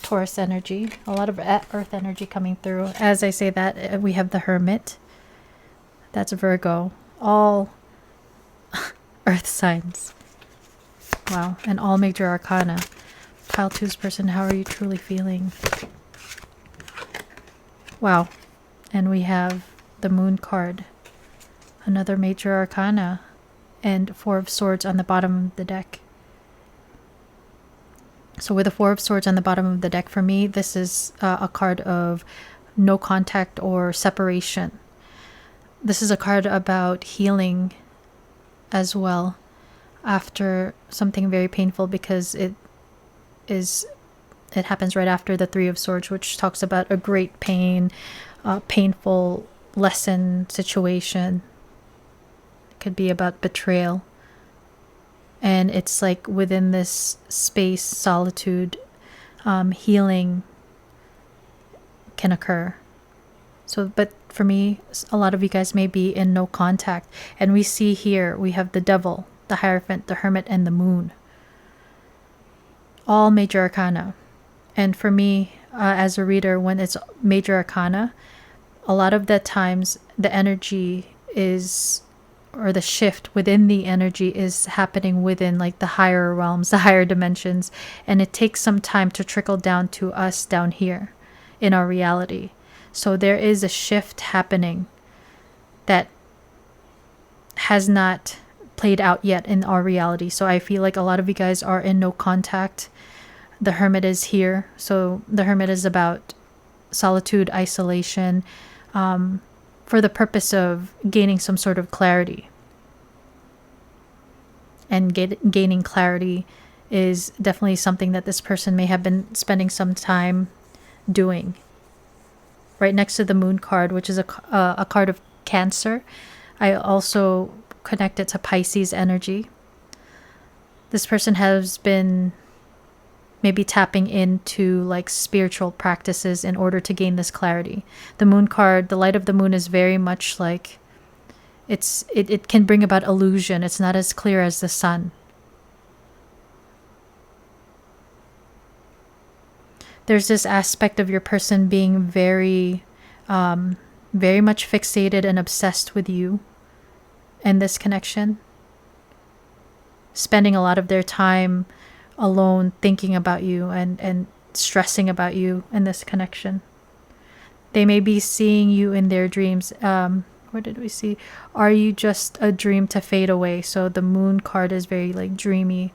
Taurus energy. A lot of earth energy coming through. As I say that, we have the Hermit. That's Virgo. All earth signs. Wow. And all major arcana. Pile two's person. How are you truly feeling? Wow. And we have the Moon card. Another major arcana. And Four of Swords on the bottom of the deck. So with the Four of Swords on the bottom of the deck, for me, this is a card of no contact or separation. This is a card about healing as well after something very painful, because it happens right after the Three of Swords, which talks about a great pain, painful lesson situation. It could be about betrayal. And it's like within this space, solitude, healing can occur. So, but for me, a lot of you guys may be in no contact. And we see here, we have the Devil, the Hierophant, the Hermit, and the Moon. All major arcana. And for me, as a reader, when it's major arcana, a lot of the times the energy is, or the shift within the energy is happening within like the higher realms, the higher dimensions, and it takes some time to trickle down to us down here in our reality. So there is a shift happening that has not played out yet in our reality. So I feel like a lot of you guys are in no contact. The Hermit is here. So the Hermit is about solitude, isolation, for the purpose of gaining some sort of clarity. And gaining clarity is definitely something that this person may have been spending some time doing. Right next to the Moon card, which is a card of Cancer, I also connect it to Pisces energy. This person has been maybe tapping into like spiritual practices in order to gain this clarity. The Moon card, the light of the moon, is very much like it can bring about illusion. It's not as clear as the sun. There's this aspect of your person being very very much fixated and obsessed with you and this connection, spending a lot of their time alone thinking about you and stressing about you in this connection. They may be seeing you in their dreams. What did we see? Are you just a dream to fade away? So the Moon card is very like dreamy.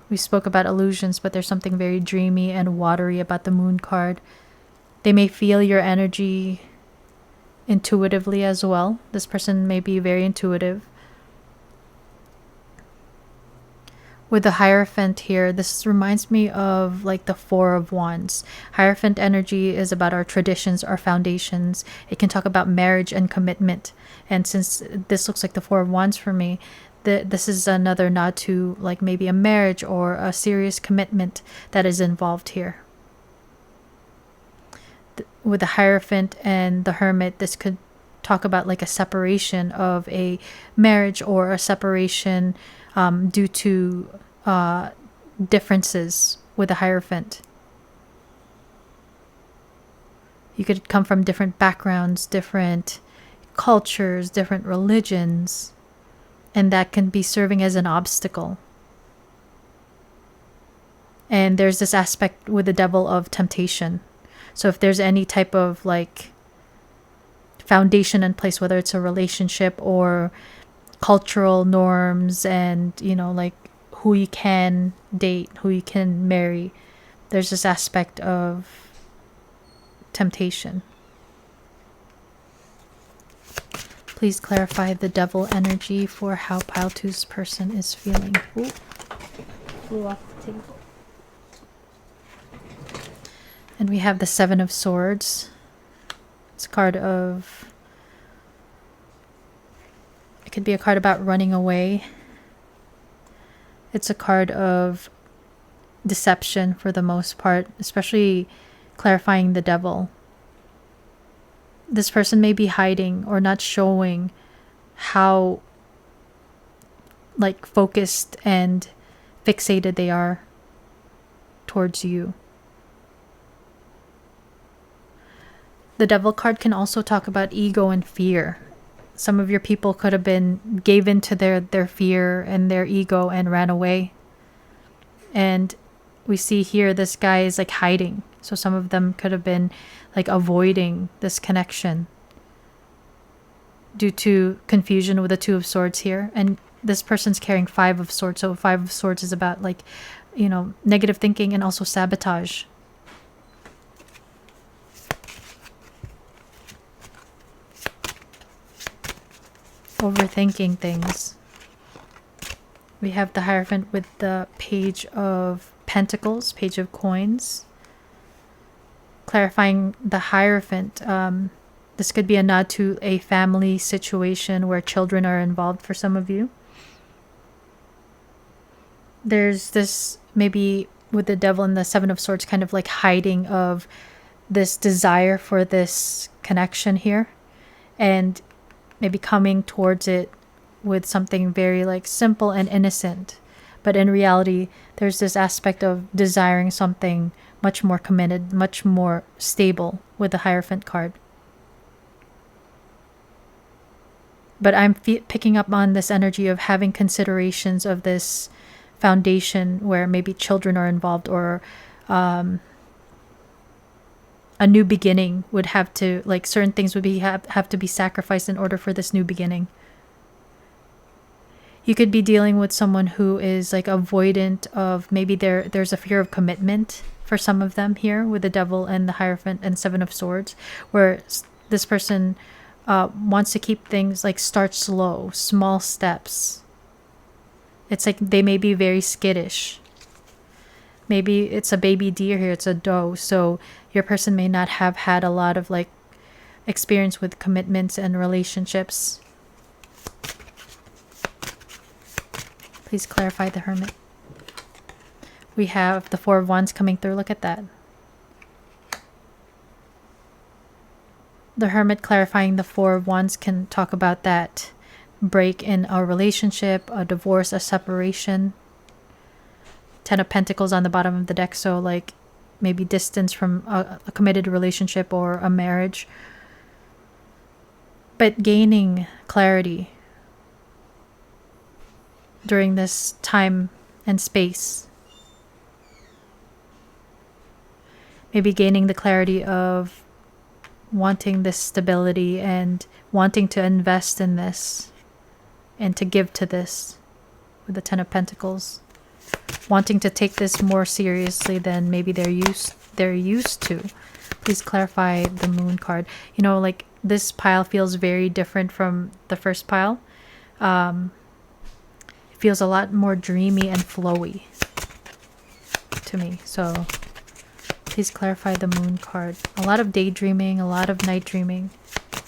We spoke about illusions, but there's something very dreamy and watery about the Moon card. They may feel your energy intuitively as well. This person may be very intuitive. With the Hierophant here, this reminds me of like the Four of Wands. Hierophant energy is about our traditions, our foundations. It can talk about marriage and commitment. And since this looks like the Four of Wands for me, this is another nod to like maybe a marriage or a serious commitment that is involved here. With the Hierophant and the Hermit, this could talk about like a separation of a marriage or a separation due to differences with the Hierophant. You could come from different backgrounds, different cultures, different religions, and that can be serving as an obstacle. And there's this aspect with the Devil of temptation. So if there's any type of like foundation in place, whether it's a relationship or cultural norms and, you know, like who you can date, who you can marry, there's this aspect of temptation. Please clarify the devil energy for how pile 2's person is feeling. Ooh, flew off the table. And we have the Seven of Swords. It's a card of... It could be a card about running away. It's a card of deception for the most part, especially clarifying the devil. This person may be hiding or not showing how like focused and fixated they are towards you. The devil card can also talk about ego and fear. Some of your people could have been gave into their fear and their ego and ran away. And we see here this guy is like hiding. So some of them could have been like avoiding this connection due to confusion with the Two of Swords here. And this person's carrying Five of Swords. So Five of Swords is about like, you know, negative thinking and also sabotage. Overthinking things. We have the Hierophant with the Page of Pentacles, Page of Coins. Clarifying the Hierophant, this could be a nod to a family situation where children are involved for some of you. There's this, maybe with the Devil and the Seven of Swords, kind of like hiding of this desire for this connection here. And maybe coming towards it with something very like simple and innocent. But in reality, there's this aspect of desiring something much more committed, much more stable with the Hierophant card. But I'm picking up on this energy of having considerations of this foundation where maybe children are involved, or a new beginning would have to, like certain things would be have to be sacrificed in order for this new beginning. You could be dealing with someone who is like avoidant of, maybe there's a fear of commitment for some of them here with the Devil and the Hierophant and Seven of Swords, where this person wants to keep things like start slow, small steps. It's like they may be very skittish. Maybe it's a baby deer here, it's a doe, so your person may not have had a lot of like experience with commitments and relationships. Please clarify the Hermit. We have the Four of Wands coming through. Look at that. The Hermit clarifying the Four of Wands can talk about that break in a relationship, a divorce, a separation. Ten of Pentacles on the bottom of the deck, so like maybe distance from a committed relationship or a marriage. But gaining clarity during this time and space. Maybe gaining the clarity of wanting this stability and wanting to invest in this and to give to this with the Ten of Pentacles. Wanting to take this more seriously than maybe they're used to. Please clarify the moon card. You know, like this pile feels very different from the first pile. It feels a lot more dreamy and flowy to me. So please clarify the moon card. A lot of daydreaming, a lot of night dreaming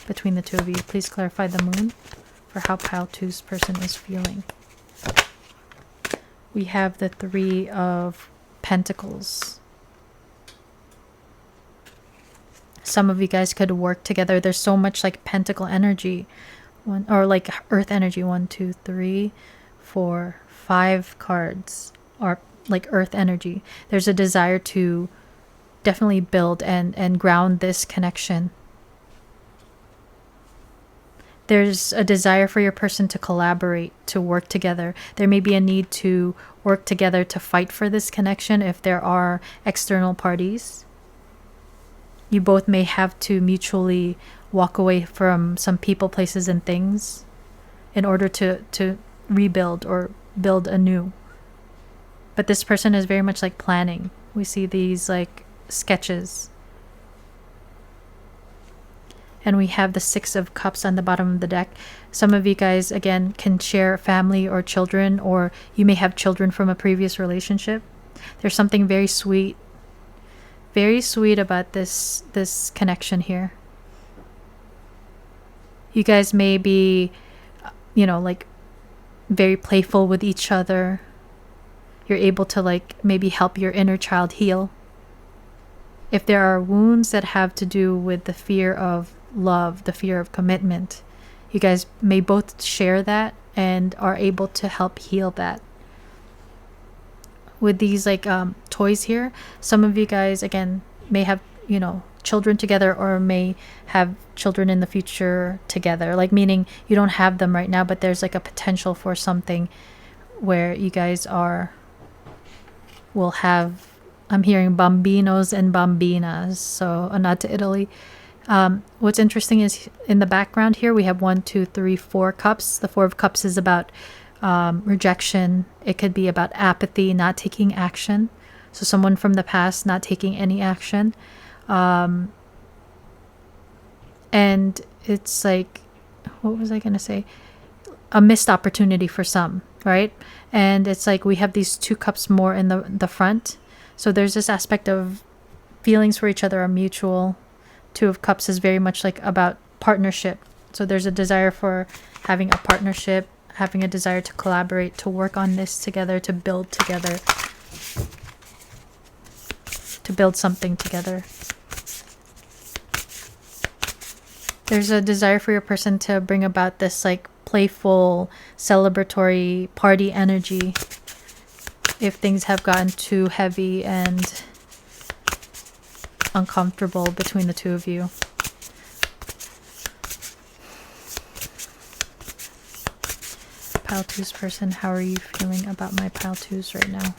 between the two of you. Please clarify the moon for how pile two's person is feeling. We have the Three of Pentacles. Some of you guys could work together. There's so much like pentacle energy, or like earth energy. 1, 2, 3, 4, 5 cards are like earth energy. There's a desire to definitely build and ground this connection. There's a desire for your person to collaborate, to work together. There may be a need to work together to fight for this connection if there are external parties. You both may have to mutually walk away from some people, places, and things in order to rebuild or build anew. But this person is very much like planning. We see these like sketches. And we have the Six of Cups on the bottom of the deck. Some of you guys, again, can share family or children, or you may have children from a previous relationship. There's something very sweet about this connection here. You guys may be, you know, like very playful with each other. You're able to like maybe help your inner child heal. If there are wounds that have to do with the fear of love, the fear of commitment, you guys may both share that and are able to help heal that. With these like toys here, some of you guys again may have, you know, children together, or may have children in the future together, like meaning you don't have them right now, but there's like a potential for something where you guys will have, I'm hearing bambinos and bambinas, so a nod to Italy. What's interesting is in the background here we have 1, 2, 3, 4 cups. The 4 of Cups is about rejection. It could be about apathy, not taking action. So someone from the past not taking any action. And it's like, what was I going to say? A missed opportunity for some, right? And it's like we have these 2 cups more in the front. So there's this aspect of feelings for each other are mutual. 2 of Cups is very much like about partnership. So there's a desire for having a partnership, having a desire to collaborate, to work on this together, to build together, to build something together. There's a desire for your person to bring about this like playful, celebratory party energy if things have gotten too heavy and uncomfortable between the 2 of you. Pile 2's person, how are you feeling about my pile 2's right now?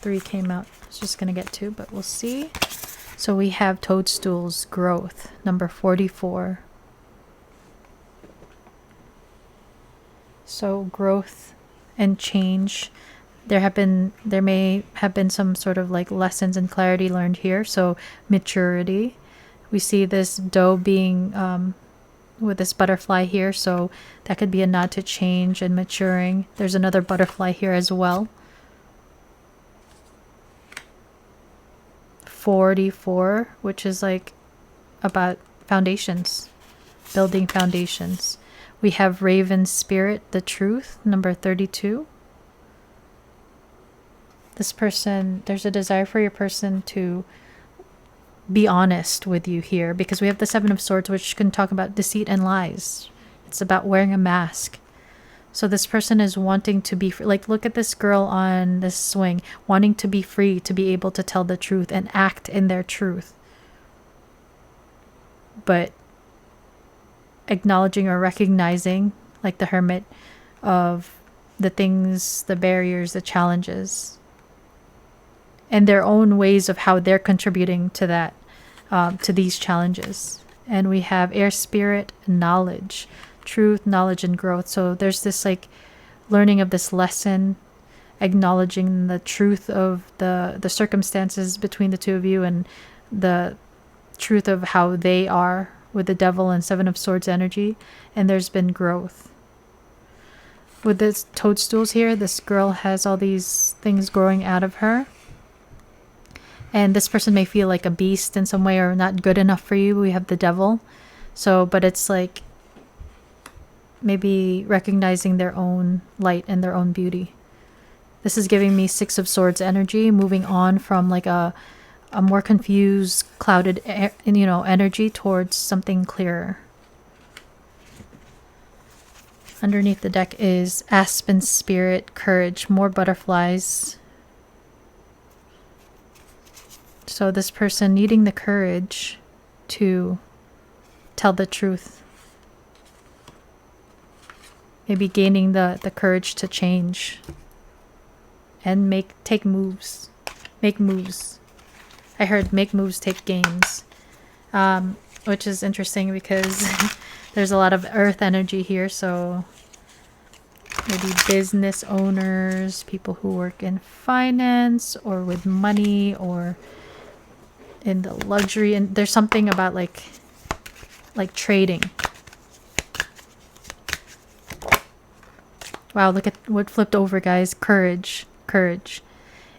Three came out. I was just gonna get 2, but we'll see. So we have Toadstools, Growth, number 44. So growth and change. There may have been some sort of like lessons and clarity learned here. So maturity. We see this doe being with this butterfly here. So that could be a nod to change and maturing. There's another butterfly here as well. 44, which is like about foundations, building foundations. We have Raven Spirit, the Truth, number 32. This person, there's a desire for your person to be honest with you here, because we have the 7 of Swords, which can talk about deceit and lies. It's about wearing a mask. So this person is wanting to be free. Like, look at this girl on this swing, wanting to be free, to be able to tell the truth and act in their truth. But acknowledging or recognizing, like the Hermit, of the things, the barriers, the challenges, and their own ways of how they're contributing to that, to these challenges. And we have Air Spirit, Knowledge, Truth, Knowledge, and Growth. So there's this like learning of this lesson, acknowledging the truth of the circumstances between the two of you, and the truth of how they are with the Devil and Seven of Swords energy, and there's been growth. With this toadstools here, this girl has all these things growing out of her, and this person may feel like a beast in some way or not good enough for you. We have the Devil. So, but it's like maybe recognizing their own light and their own beauty. This is giving me Six of Swords energy, moving on from like a more confused, clouded, energy towards something clearer. Underneath the deck is Aspen Spirit, Courage, more butterflies. So this person needing the courage to tell the truth. Maybe gaining the courage to change and take moves. Make moves. I heard make moves, take gains. Which is interesting because there's a lot of earth energy here, so maybe business owners, people who work in finance or with money or in the luxury, and there's something about like trading. Wow, look at what flipped over, guys. Courage. Courage.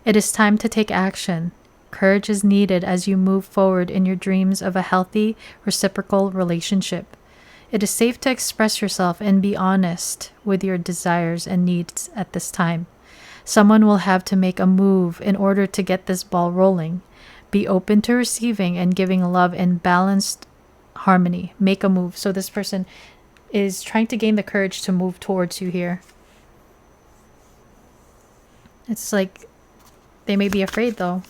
It is time to take action. Courage is needed as you move forward in your dreams of a healthy, reciprocal relationship. It is safe to express yourself and be honest with your desires and needs at this time. Someone will have to make a move in order to get this ball rolling. Be open to receiving and giving love in balanced harmony. Make a move. So this person is trying to gain the courage to move towards you here. It's like they may be afraid though.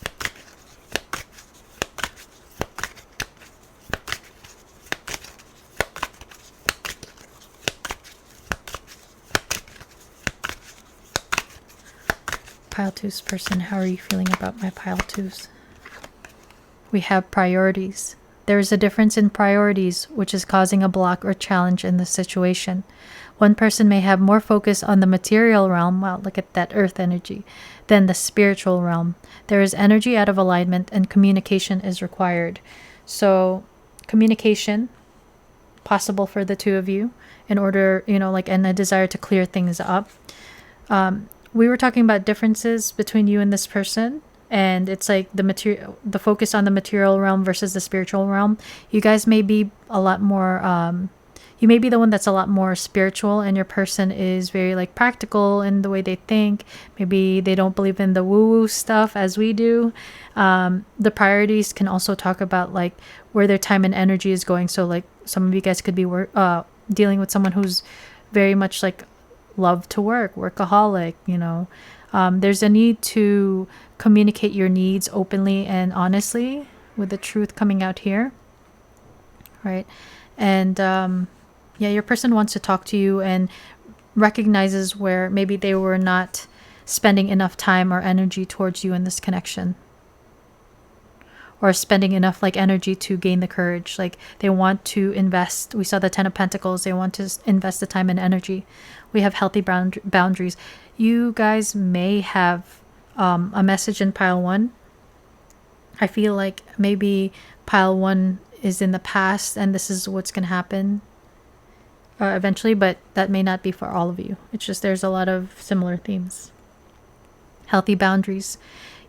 Pile twos person, how are you feeling about my pile twos? We have priorities. There is a difference in priorities, which is causing a block or challenge in the situation. One person may have more focus on the material realm, wow, look at that earth energy, than the spiritual realm. There is energy out of alignment and communication is required. So communication, possible for the two of you in order, and a desire to clear things up. We were talking about differences between you and this person. And it's like the focus on the material realm versus the spiritual realm. You guys may be a lot more, you may be the one that's a lot more spiritual, and your person is very like practical in the way they think. Maybe they don't believe in the woo-woo stuff as we do. The priorities can also talk about like where their time and energy is going. So like some of you guys could be dealing with someone who's very much like love to work, workaholic, there's a need to communicate your needs openly and honestly with the truth coming out here, right? And your person wants to talk to you and recognizes where maybe they were not spending enough time or energy towards you in this connection, or spending enough like energy to gain the courage. Like they want to invest. We saw the Ten of Pentacles. They want to invest the time and energy. We have healthy boundaries. You guys may have a message in pile one. I feel like maybe pile one is in the past and this is what's going to happen eventually, but that may not be for all of you. It's just there's a lot of similar themes. Healthy boundaries.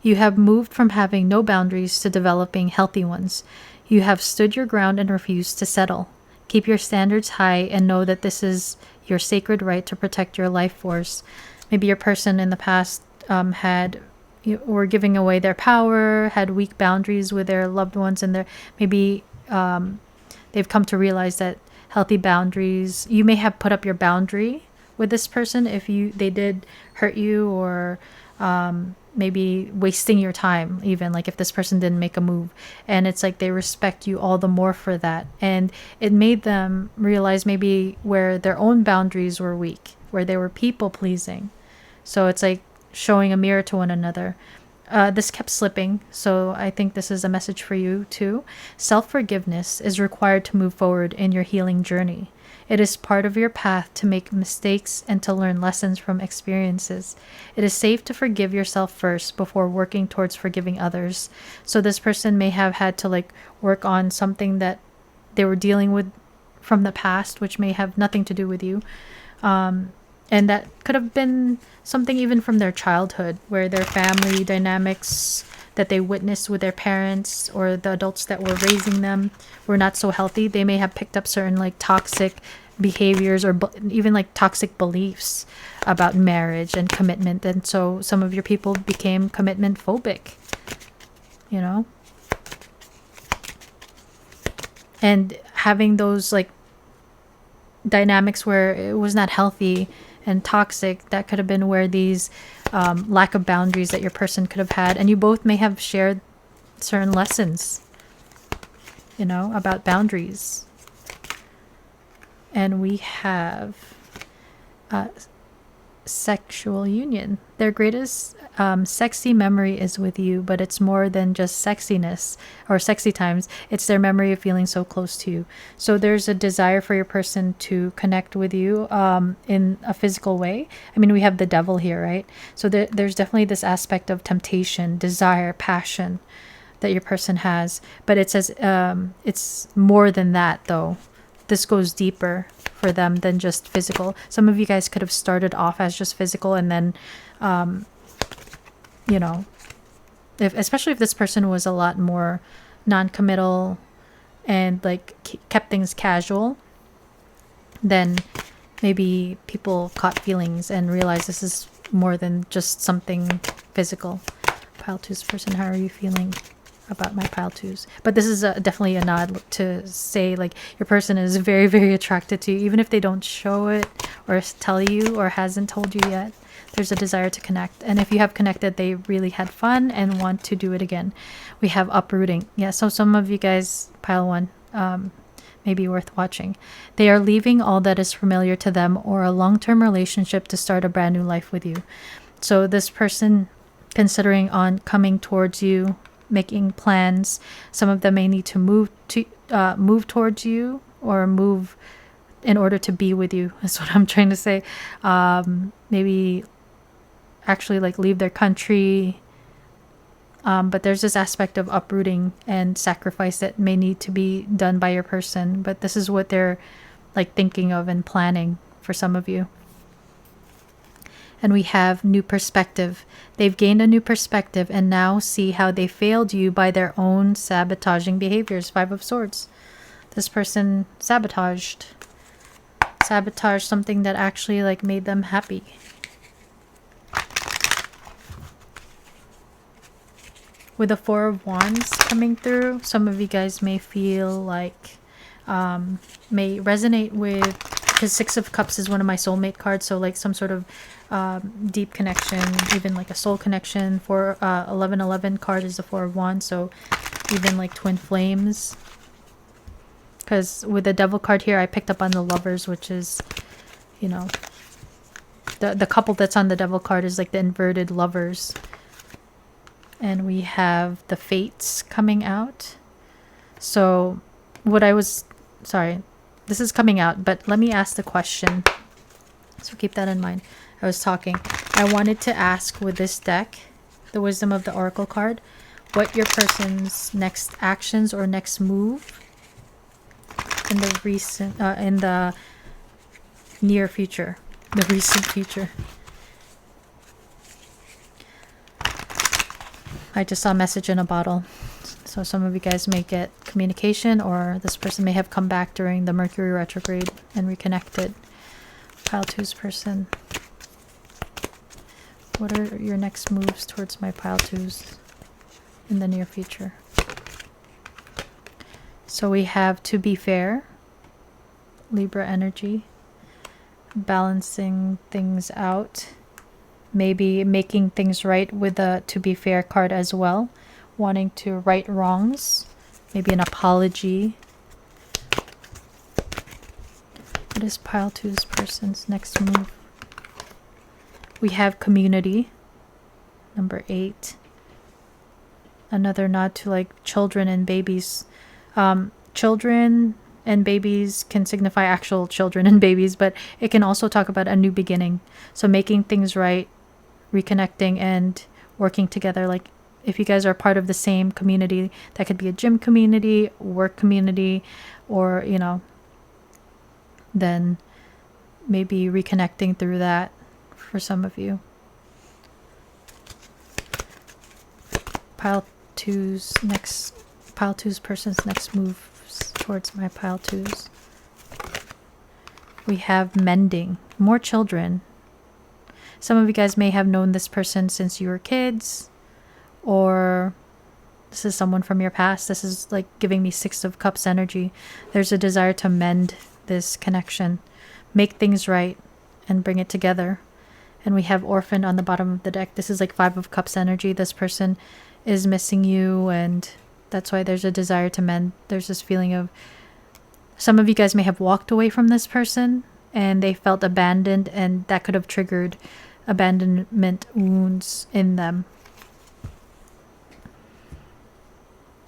You have moved from having no boundaries to developing healthy ones. You have stood your ground and refused to settle. Keep your standards high and know that this is your sacred right to protect your life force. Maybe your person in the past were giving away their power, had weak boundaries with their loved ones, and maybe they've come to realize that healthy boundaries. You may have put up your boundary with this person if they did hurt you, or maybe wasting your time, even like if this person didn't make a move, and it's like they respect you all the more for that, and it made them realize maybe where their own boundaries were weak, where they were people pleasing. So it's like showing a mirror to one another. This kept slipping, so I think this is a message for you too. Self-forgiveness is required to move forward in your healing journey. It is part of your path to make mistakes and to learn lessons from experiences. It is safe to forgive yourself first before working towards forgiving others. So this person may have had to like work on something that they were dealing with from the past, which may have nothing to do with you. And that could have been something even from their childhood, where their family dynamics that they witnessed with their parents or the adults that were raising them were not so healthy. They may have picked up certain like toxic behaviors or even like toxic beliefs about marriage and commitment. And so some of your people became commitment phobic, you know? And having those like dynamics where it was not healthy and toxic, that could have been where these lack of boundaries that your person could have had. And you both may have shared certain lessons, you know, about boundaries. And we have sexual union. Their greatest sexy memory is with you, but it's more than just sexiness or sexy times. It's their memory of feeling so close to you. So there's a desire for your person to connect with you in a physical way. I mean, we have the devil here, right? So there's definitely this aspect of temptation, desire, passion that your person has. But it says it's more than that, though. This goes deeper for them than just physical. Some of you guys could have started off as just physical and then you know, especially if this person was a lot more non-committal and like kept things casual, then maybe people caught feelings and realized this is more than just something physical. Pile twos person, how are you feeling about my pile twos? But this is definitely a nod to say like your person is very, very attracted to you, even if they don't show it or tell you or hasn't told you yet. There's a desire to connect, and if you have connected, they really had fun and want to do it again. We have uprooting. Yeah, so some of you guys, pile one, may be worth watching. They are leaving all that is familiar to them or a long-term relationship to start a brand new life with you. So this person considering on coming towards you, making plans. Some of them may need to move towards you or move in order to be with you. That's what I'm trying to say. Maybe actually like leave their country. But there's this aspect of uprooting and sacrifice that may need to be done by your person. But this is what they're like thinking of and planning for some of you. And we have new perspective. They've gained a new perspective and now see how they failed you by their own sabotaging behaviors. 5 of Swords. This person sabotaged something that actually like made them happy. With the 4 of Wands coming through, some of you guys may feel like may resonate with, because 6 of Cups is one of my soulmate cards, so like some sort of deep connection, even like a soul connection. For 1111 card is the 4 of Wands, so even like twin flames. Because with the Devil card here, I picked up on the Lovers, which is, you know, the couple that's on the Devil card is like the inverted lovers. And we have the Fates coming out. So what I was, sorry, this is coming out, but let me ask the question. So keep that in mind. I was talking. I wanted to ask with this deck, the Wisdom of the Oracle card, what your person's next actions or next move in the recent, in the near future, the recent future. I just saw a message in a bottle. So some of you guys may get communication, or this person may have come back during the Mercury retrograde and reconnected. Pile 2's person. What are your next moves towards my pile 2's in the near future? So we have to be fair, Libra energy, balancing things out, maybe making things right with the to be fair card as well, wanting to right wrongs, maybe an apology. What is pile 2's person's next move? We have community, number 8. Another nod to like children and babies. Children and babies can signify actual children and babies, but it can also talk about a new beginning. So making things right, reconnecting, and working together. Like if you guys are part of the same community, that could be a gym community, work community, or, you know, then maybe reconnecting through that for some of you. Pile two's person's next moves towards my pile twos. We have mending, more children. Some of you guys may have known this person since you were kids, or this is someone from your past. This is like giving me Six of Cups energy. There's a desire to mend this connection, make things right, and bring it together. And we have orphan on the bottom of the deck. This is like Five of Cups energy. This person is missing you, and that's why there's a desire to mend. There's this feeling of, some of you guys may have walked away from this person and they felt abandoned, and that could have triggered abandonment wounds in them.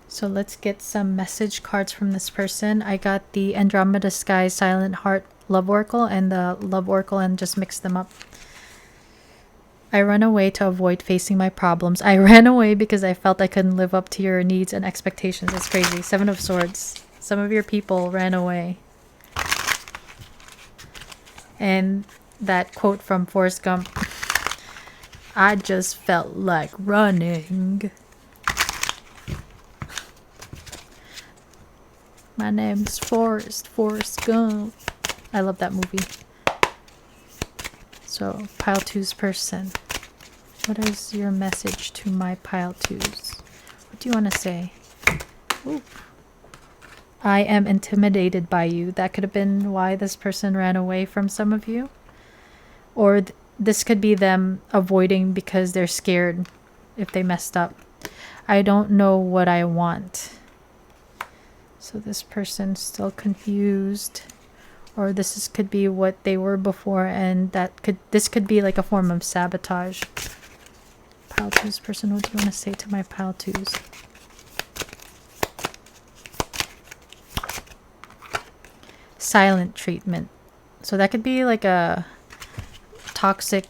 So let's get some message cards from this person. I got the Andromeda Sky Silent Heart Love Oracle and the Love Oracle and just mixed them up. I ran away to avoid facing my problems. I ran away because I felt I couldn't live up to your needs and expectations. It's crazy. Seven of Swords. Some of your people ran away. And that quote from Forrest Gump, I just felt like running. My name's Forrest Gump. I love that movie. So, pile two's person. What is your message to my pile twos? What do you want to say? Ooh. I am intimidated by you. That could have been why this person ran away from some of you. Or this could be them avoiding because they're scared if they messed up. I don't know what I want. So this person's still confused. Or could be what they were before, and this could be like a form of sabotage. Pile twos person, what do you want to say to my pile twos? Silent treatment. So that could be like a toxic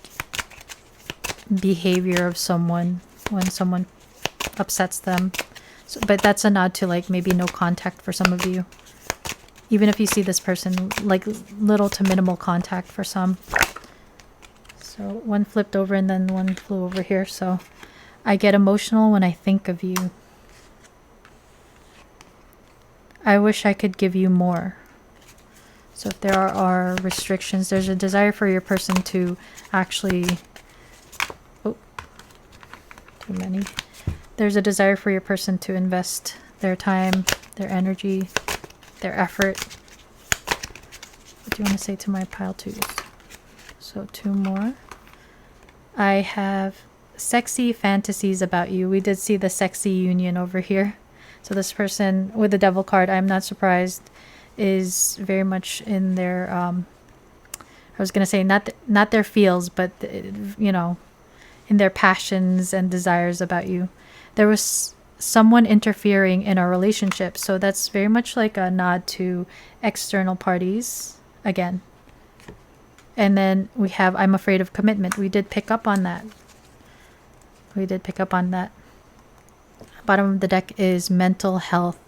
behavior of someone when someone upsets them. So, but that's a nod to like maybe no contact for some of you. Even if you see this person, like little to minimal contact for some. So one flipped over and then one flew over here. So I get emotional when I think of you. I wish I could give you more. So if there are restrictions, there's a desire for your person to actually... Oh, too many. There's a desire for your person to invest their time, their energy, their effort. What do you want to say to my pile twos? So two more. I have sexy fantasies about you. We did see the sexy union over here. So this person with the devil card, I'm not surprised, is very much in their I was gonna say not their feels, but you know, in their passions and desires about you. There was someone interfering in our relationship, so that's very much like a nod to external parties again. And then we have I'm afraid of commitment. We did pick up on that. Bottom of the deck is mental health.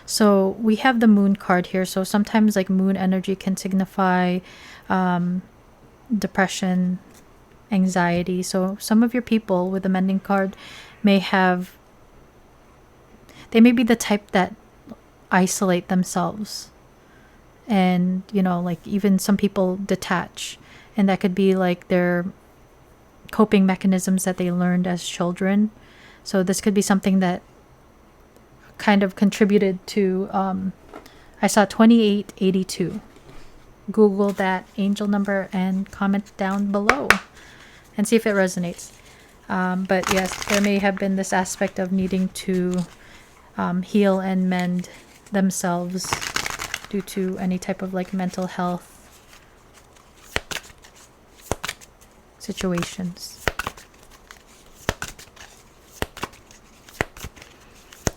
So we have the moon card here. So sometimes like moon energy can signify depression, anxiety. So some of your people with the mending card they may be the type that isolate themselves. And, you know, like even some people detach. And that could be like their coping mechanisms that they learned as children. So this could be something that kind of contributed to, I saw 2882. Google that angel number and comment down below and see if it resonates. But yes, there may have been this aspect of needing to heal and mend themselves due to any type of like mental health situations.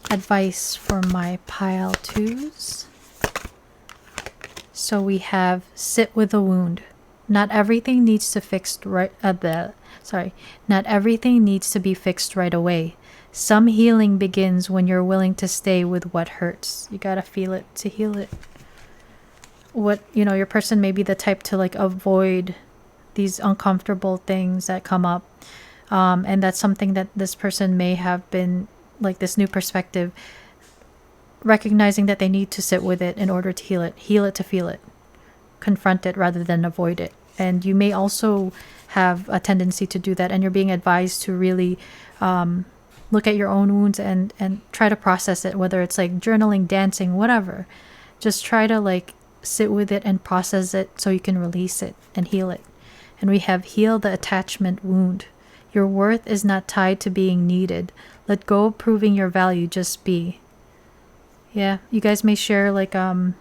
Advice for my pile twos. So we have sit with the wound. Not everything needs to fixed right Not everything needs to be fixed right away. Some healing begins when you're willing to stay with what hurts. You gotta feel it to heal it. Your person may be the type to like avoid these uncomfortable things that come up. And that's something that this person may have been like this new perspective, recognizing that they need to sit with it in order to heal it to feel it, confront it rather than avoid it. And you may also have a tendency to do that, and you're being advised to really look at your own wounds and try to process it, whether it's like journaling, dancing, whatever. Just try to like sit with it and process it so you can release it and heal it. And we have heal the attachment wound. Your worth is not tied to being needed. Let go of proving your value, just be. Yeah, you guys may share like some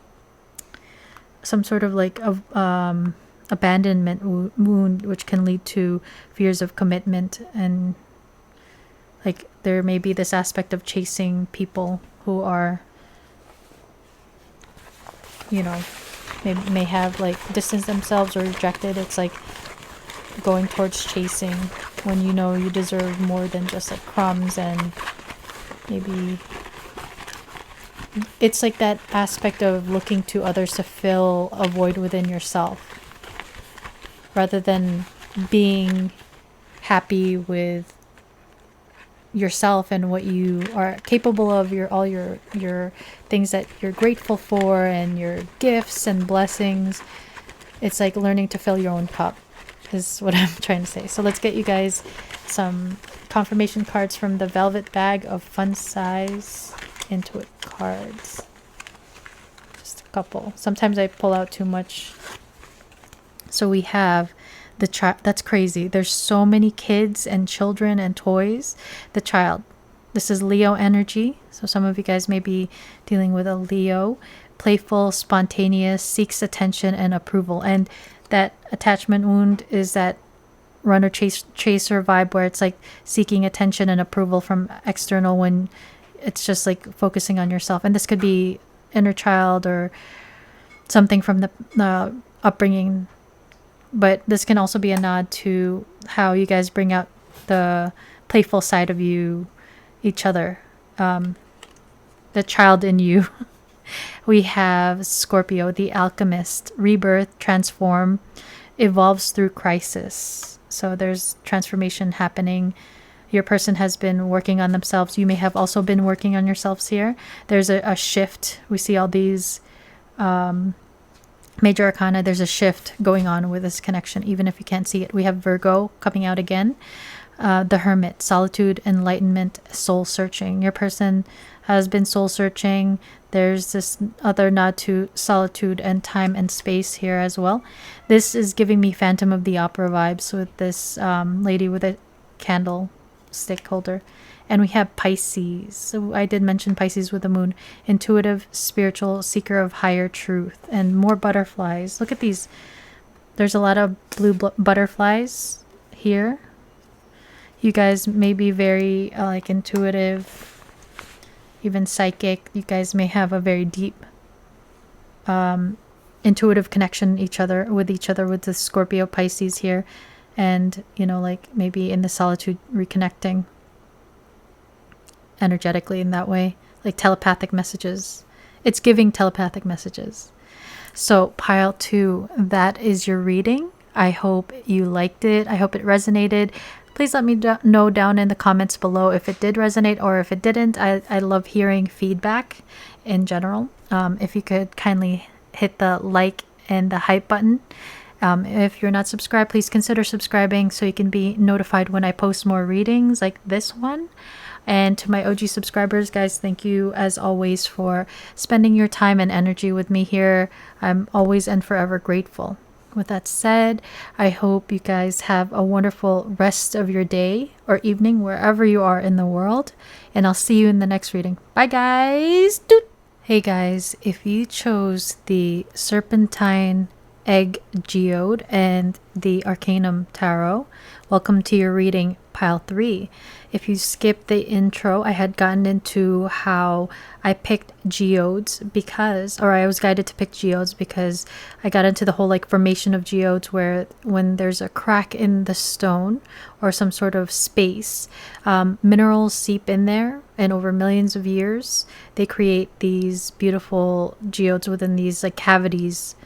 sort of like abandonment wound, which can lead to fears of commitment, and like there may be this aspect of chasing people who are, may have like distanced themselves or rejected. It's like going towards chasing when you deserve more than just like crumbs, and maybe it's like that aspect of looking to others to fill a void within yourself rather than being happy with yourself and what you are capable of, all your things that you're grateful for and your gifts and blessings. It's like learning to fill your own cup is what I'm trying to say. So let's get you guys some confirmation cards from the Velvet Bag of Fun Size Intuit cards. Just a couple. Sometimes I pull out too much. So we have that's crazy. There's so many kids and children and toys. The child. This is Leo energy. So some of you guys may be dealing with a Leo. Playful, spontaneous, seeks attention and approval. And that attachment wound is that runner chaser vibe where it's like seeking attention and approval from external when it's just like focusing on yourself. And this could be inner child or something from the upbringing. But this can also be a nod to how you guys bring out the playful side of each other, the child in you. We have Scorpio, the alchemist, rebirth, transform, evolves through crisis. So there's transformation happening. Your person has been working on themselves. You may have also been working on yourselves here. There's a shift. We see all these major arcana. There's a shift going on with this connection, even if you can't see it. We have Virgo coming out again. The Hermit, solitude, enlightenment, soul searching. Your person has been soul searching. There's this other nod to solitude and time and space here as well. This is giving me Phantom of the Opera vibes with this lady with a candlestick holder. And we have Pisces. So I did mention Pisces with the moon. Intuitive, spiritual, seeker of higher truth. And more butterflies. Look at these. There's a lot of blue butterflies here. You guys may be very like intuitive, even psychic. You guys may have a very deep intuitive connection with each other with the Scorpio Pisces here. And, like maybe in the solitude reconnecting energetically in that way, like telepathic messages. It's giving telepathic messages. So pile 2, that is your reading. I hope you liked it. I hope it resonated. Please let me know down in the comments below if it did resonate or if it didn't. I love hearing feedback in general. If you could kindly hit the like and the hype button. If you're not subscribed, please consider subscribing so you can be notified when I post more readings like this one. And to my OG subscribers, guys, thank you as always for spending your time and energy with me here. I'm always and forever grateful. With that said, I hope you guys have a wonderful rest of your day or evening wherever you are in the world. And I'll see you in the next reading. Bye, guys. Doot. Hey, guys, if you chose the Serpentine Egg Geode and the Arcanum Tarot. Welcome to your reading, pile 3. If you skipped the intro, I had gotten into how I picked geodes because, or I was guided to pick geodes because I got into the whole like formation of geodes where when there's a crack in the stone or some sort of space, minerals seep in there, and over millions of years, they create these beautiful geodes within these like cavities.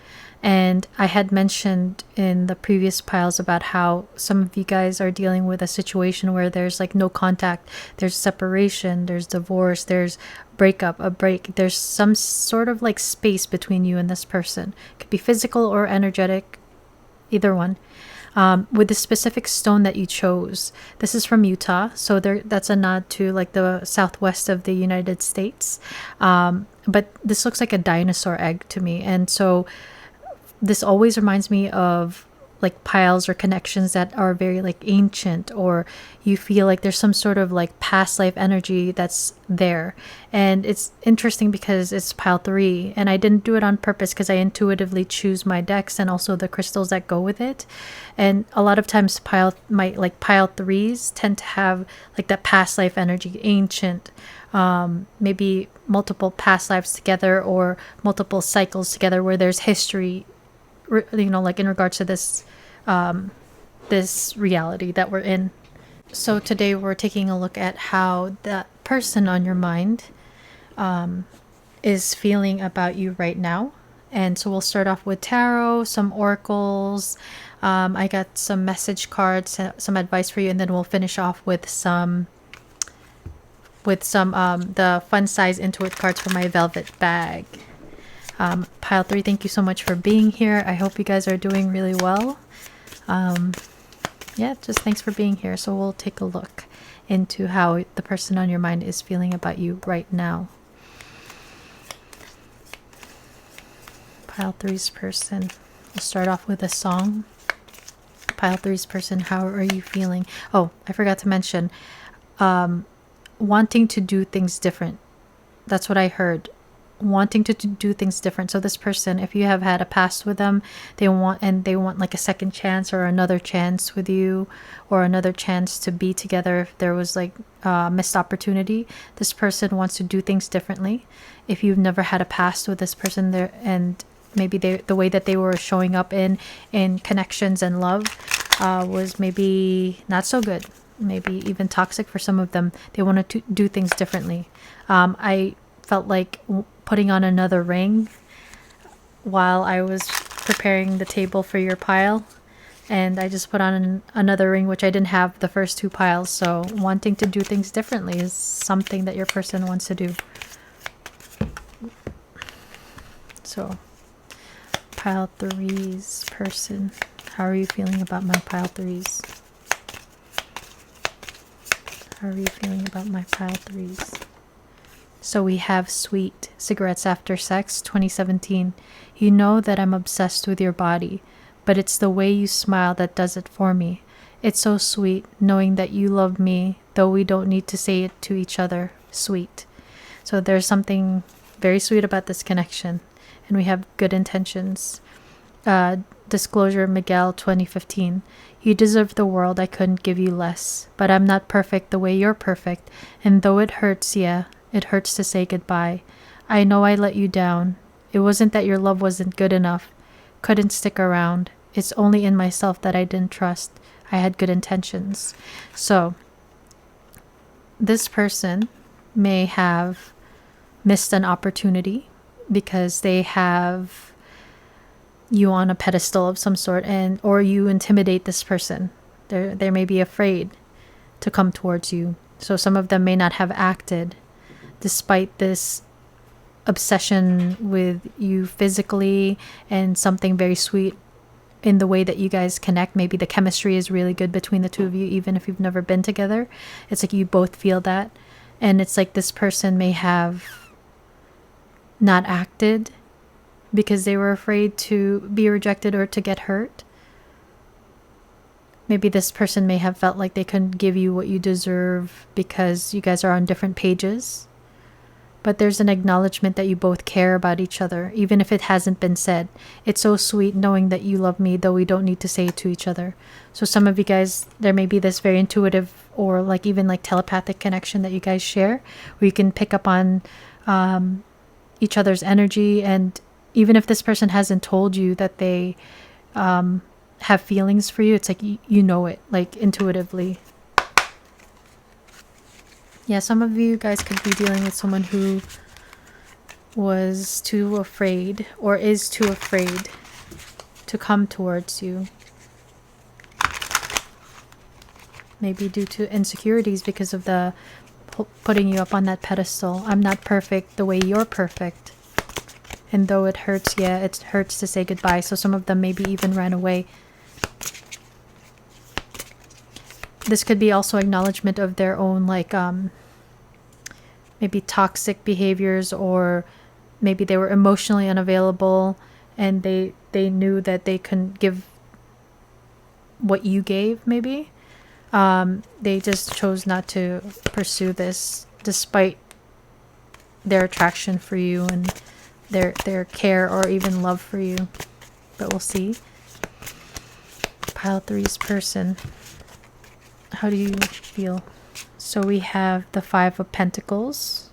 And I had mentioned in the previous piles about how some of you guys are dealing with a situation where there's like no contact, there's separation, there's divorce, there's breakup, a break, there's some sort of like space between you and this person. It could be physical or energetic, either one. With the specific stone that you chose, this is from Utah, so that's a nod to like the southwest of the United States. But this looks like a dinosaur egg to me, and so this always reminds me of like piles or connections that are very like ancient, or you feel like there's some sort of like past life energy that's there. And it's interesting because it's pile 3, and I didn't do it on purpose because I intuitively choose my decks and also the crystals that go with it. And a lot of times pile 3s tend to have like that past life energy, ancient, maybe multiple past lives together or multiple cycles together where there's history, like in regards to this this reality that we're in. So today we're taking a look at how that person on your mind is feeling about you right now. And so we'll start off with tarot, some oracles. I got some message cards, some advice for you, and then we'll finish off with some the fun size intuit cards for my velvet bag. Pile 3, thank you so much for being here. I hope you guys are doing really well. Yeah, just thanks for being here. So we'll take a look into how the person on your mind is feeling about you right now. Pile 3's person. We'll start off with a song. Pile 3's person, how are you feeling? Oh, I forgot to mention, wanting to do things different. That's what I heard. Wanting to do things different. So this person, if you have had a past with them, they want like a second chance or another chance with you, or another chance to be together if there was like missed opportunity. This person wants to do things differently. If you've never had a past with this person there, and maybe the way that they were showing up in connections and love was maybe not so good, maybe even toxic for some of them. They wanted to do things differently. I felt like putting on another ring while I was preparing the table for your pile, and I just put on another ring, which I didn't have the first 2 piles. So wanting to do things differently is something that your person wants to do. So pile 3's person, how are you feeling about my pile 3's? How are you feeling about my pile 3's? So we have Sweet, Cigarettes After Sex, 2017. You know that I'm obsessed with your body, but it's the way you smile that does it for me. It's so sweet knowing that you love me, though we don't need to say it to each other. Sweet. So there's something very sweet about this connection, and we have good intentions. Disclosure, Miguel, 2015. You deserve the world, I couldn't give you less, but I'm not perfect the way you're perfect, and though it hurts, yeah, it hurts to say goodbye. I know I let you down. It wasn't that your love wasn't good enough, couldn't stick around. It's only in myself that I didn't trust. I had good intentions. So this person may have missed an opportunity because they have you on a pedestal of some sort, and or you intimidate this person. They may be afraid to come towards you. So some of them may not have acted despite this obsession with you physically and something very sweet in the way that you guys connect. Maybe the chemistry is really good between the two of you, even if you've never been together. It's like you both feel that. And it's like this person may have not acted because they were afraid to be rejected or to get hurt. Maybe this person may have felt like they couldn't give you what you deserve because you guys are on different pages. but there's an acknowledgement that you both care about each other, even if it hasn't been said. It's so sweet knowing that you love me, though we don't need to say it to each other. So some of you guys, there may be this very intuitive or like even like telepathic connection that you guys share, where you can pick up on each other's energy. And even if this person hasn't told you that they have feelings for you, it's like you know it, like intuitively. Yeah, some of you guys could be dealing with someone who was too afraid or is too afraid to come towards you. Maybe due to insecurities because of the putting you up on that pedestal. I'm not perfect the way you're perfect. And though it hurts, yeah, it hurts to say goodbye. So some of them maybe even ran away. This could be also acknowledgement of their own, like, maybe toxic behaviors, or maybe they were emotionally unavailable and they knew that they couldn't give what you gave, maybe. They just chose not to pursue this despite their attraction for you and their care or even love for you. But we'll see. Pile 3's person. How do you feel? So we have the 5 of Pentacles.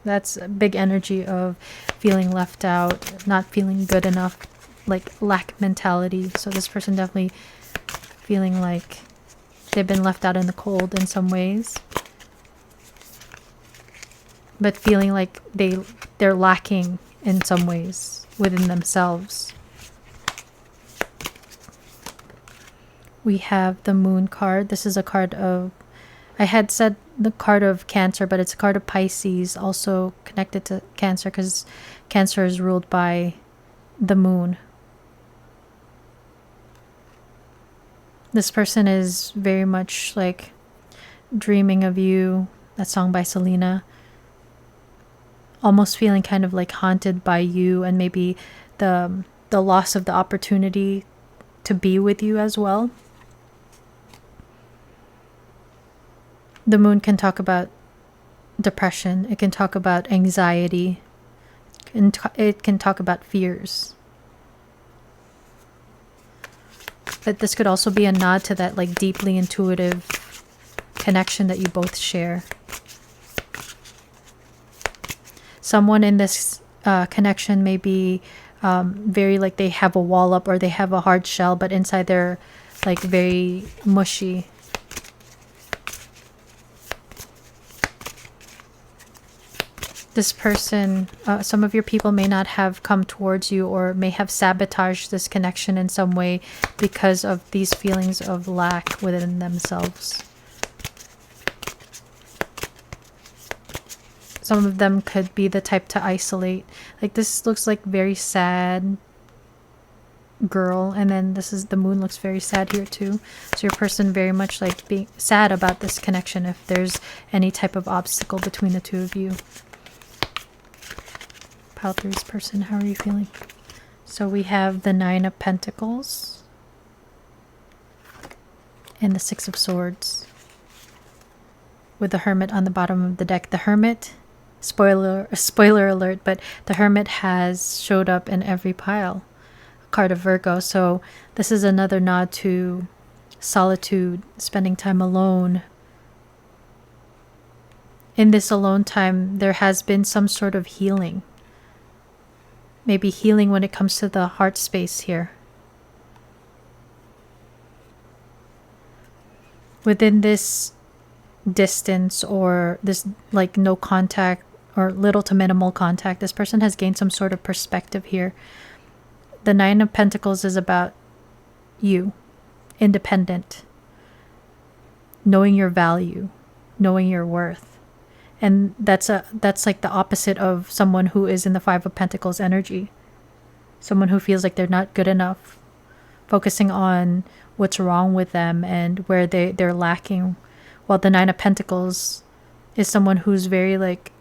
That's a big energy of feeling left out, not feeling good enough, like lack mentality. So this person definitely feeling like they've been left out in the cold in some ways, but feeling like they're lacking in some ways within themselves. We have the Moon card. This is a card of, I had said the card of Cancer, but it's a card of Pisces, also connected to Cancer because Cancer is ruled by the Moon. This person is very much like dreaming of you. That song by Selena. Almost feeling kind of like haunted by you, and maybe the loss of the opportunity to be with you as well. The Moon can talk about depression. It can talk about anxiety. It can talk about fears. But this could also be a nod to that like deeply intuitive connection that you both share. Someone in this connection may be very like they have a wall up, or they have a hard shell, but inside they're like very mushy. This person, some of your people may not have come towards you, or may have sabotaged this connection in some way because of these feelings of lack within themselves. Some of them could be the type to isolate. Like this looks like very sad girl, and then this is the Moon looks very sad here too. So your person very much like being sad about this connection if there's any type of obstacle between the two of you. Pile 3's person, how are you feeling? So we have the 9 of Pentacles and the 6 of Swords with the Hermit on the bottom of the deck. The Hermit, spoiler alert, but the Hermit has showed up in every pile. A card of Virgo. So this is another nod to solitude, spending time alone. In this alone time, there has been some sort of healing. Maybe healing when it comes to the heart space here. Within this distance, or this like no contact or little to minimal contact, this person has gained some sort of perspective here. The 9 of Pentacles is about you, independent, knowing your value, knowing your worth. And that's like the opposite of someone who is in the 5 of Pentacles energy. Someone who feels like they're not good enough, focusing on what's wrong with them and where they're lacking. While the 9 of Pentacles is someone who's very like,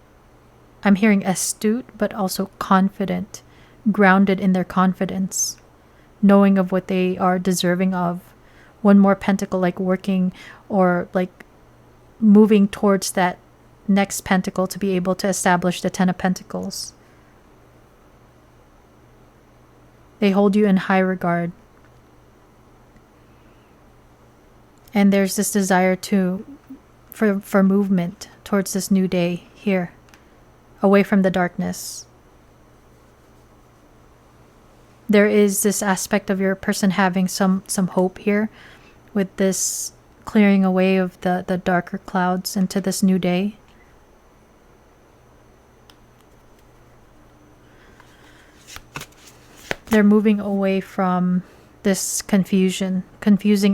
I'm hearing astute, but also confident, grounded in their confidence, knowing of what they are deserving of. One more pentacle, like working or like moving towards that next pentacle to be able to establish the Ten of Pentacles. They hold you in high regard. And there's this desire for movement towards this new day here, away from the darkness. There is this aspect of your person having some hope here with this clearing away of the darker clouds into this new day. They're moving away from this confusing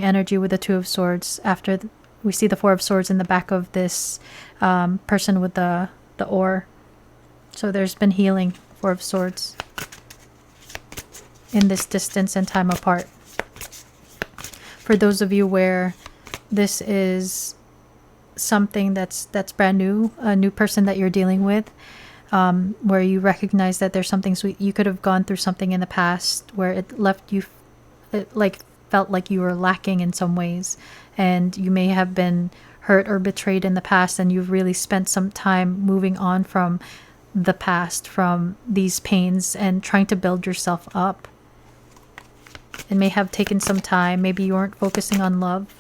energy with the Two of Swords. After we see the Four of Swords in the back of this person with the oar. So there's been healing, Four of Swords, in this distance and time apart. For those of you where this is something that's brand new, a new person that you're dealing with, where you recognize that there's something sweet. You could have gone through something in the past where it left you, it like felt like you were lacking in some ways, and you may have been hurt or betrayed in the past, and you've really spent some time moving on from the past, from these pains, and trying to build yourself up. It may have taken some time. Maybe you weren't focusing on love,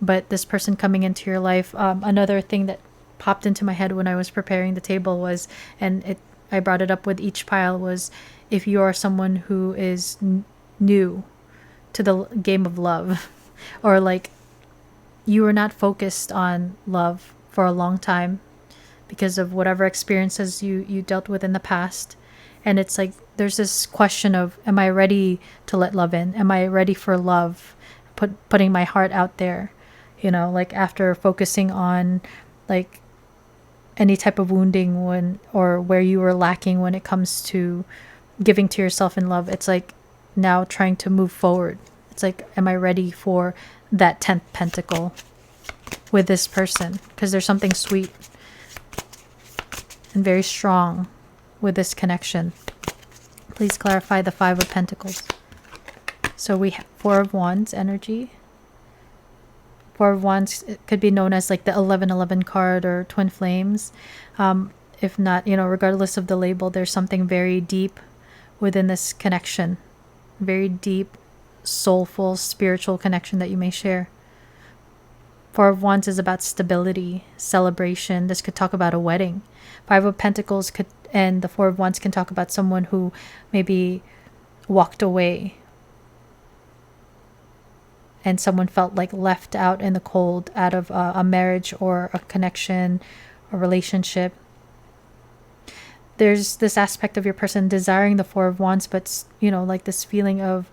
but this person coming into your life, another thing that popped into my head when I was preparing the table was, and I brought it up with each pile, was if you are someone who is new to the game of love, or like you were not focused on love for a long time because of whatever experiences you dealt with in the past, and it's like there's this question of, am I ready to let love in? Am I ready for love? Putting my heart out there, like after focusing on like any type of wounding or where you were lacking when it comes to giving to yourself in love. It's like now trying to move forward. It's like, am I ready for that 10th pentacle with this person? Because there's something sweet and very strong with this connection. Please clarify the Five of Pentacles. So we have Four of Wands energy. Four of Wands, it could be known as like the 1111 card or twin flames. If not, regardless of the label, there's something very deep within this connection. Very deep, soulful, spiritual connection that you may share. Four of Wands is about stability, celebration. This could talk about a wedding. Five of Pentacles and the Four of Wands can talk about someone who maybe walked away and someone felt like left out in the cold out of a marriage or a connection or relationship. There's this aspect of your person desiring the Four of Wands, but like this feeling of,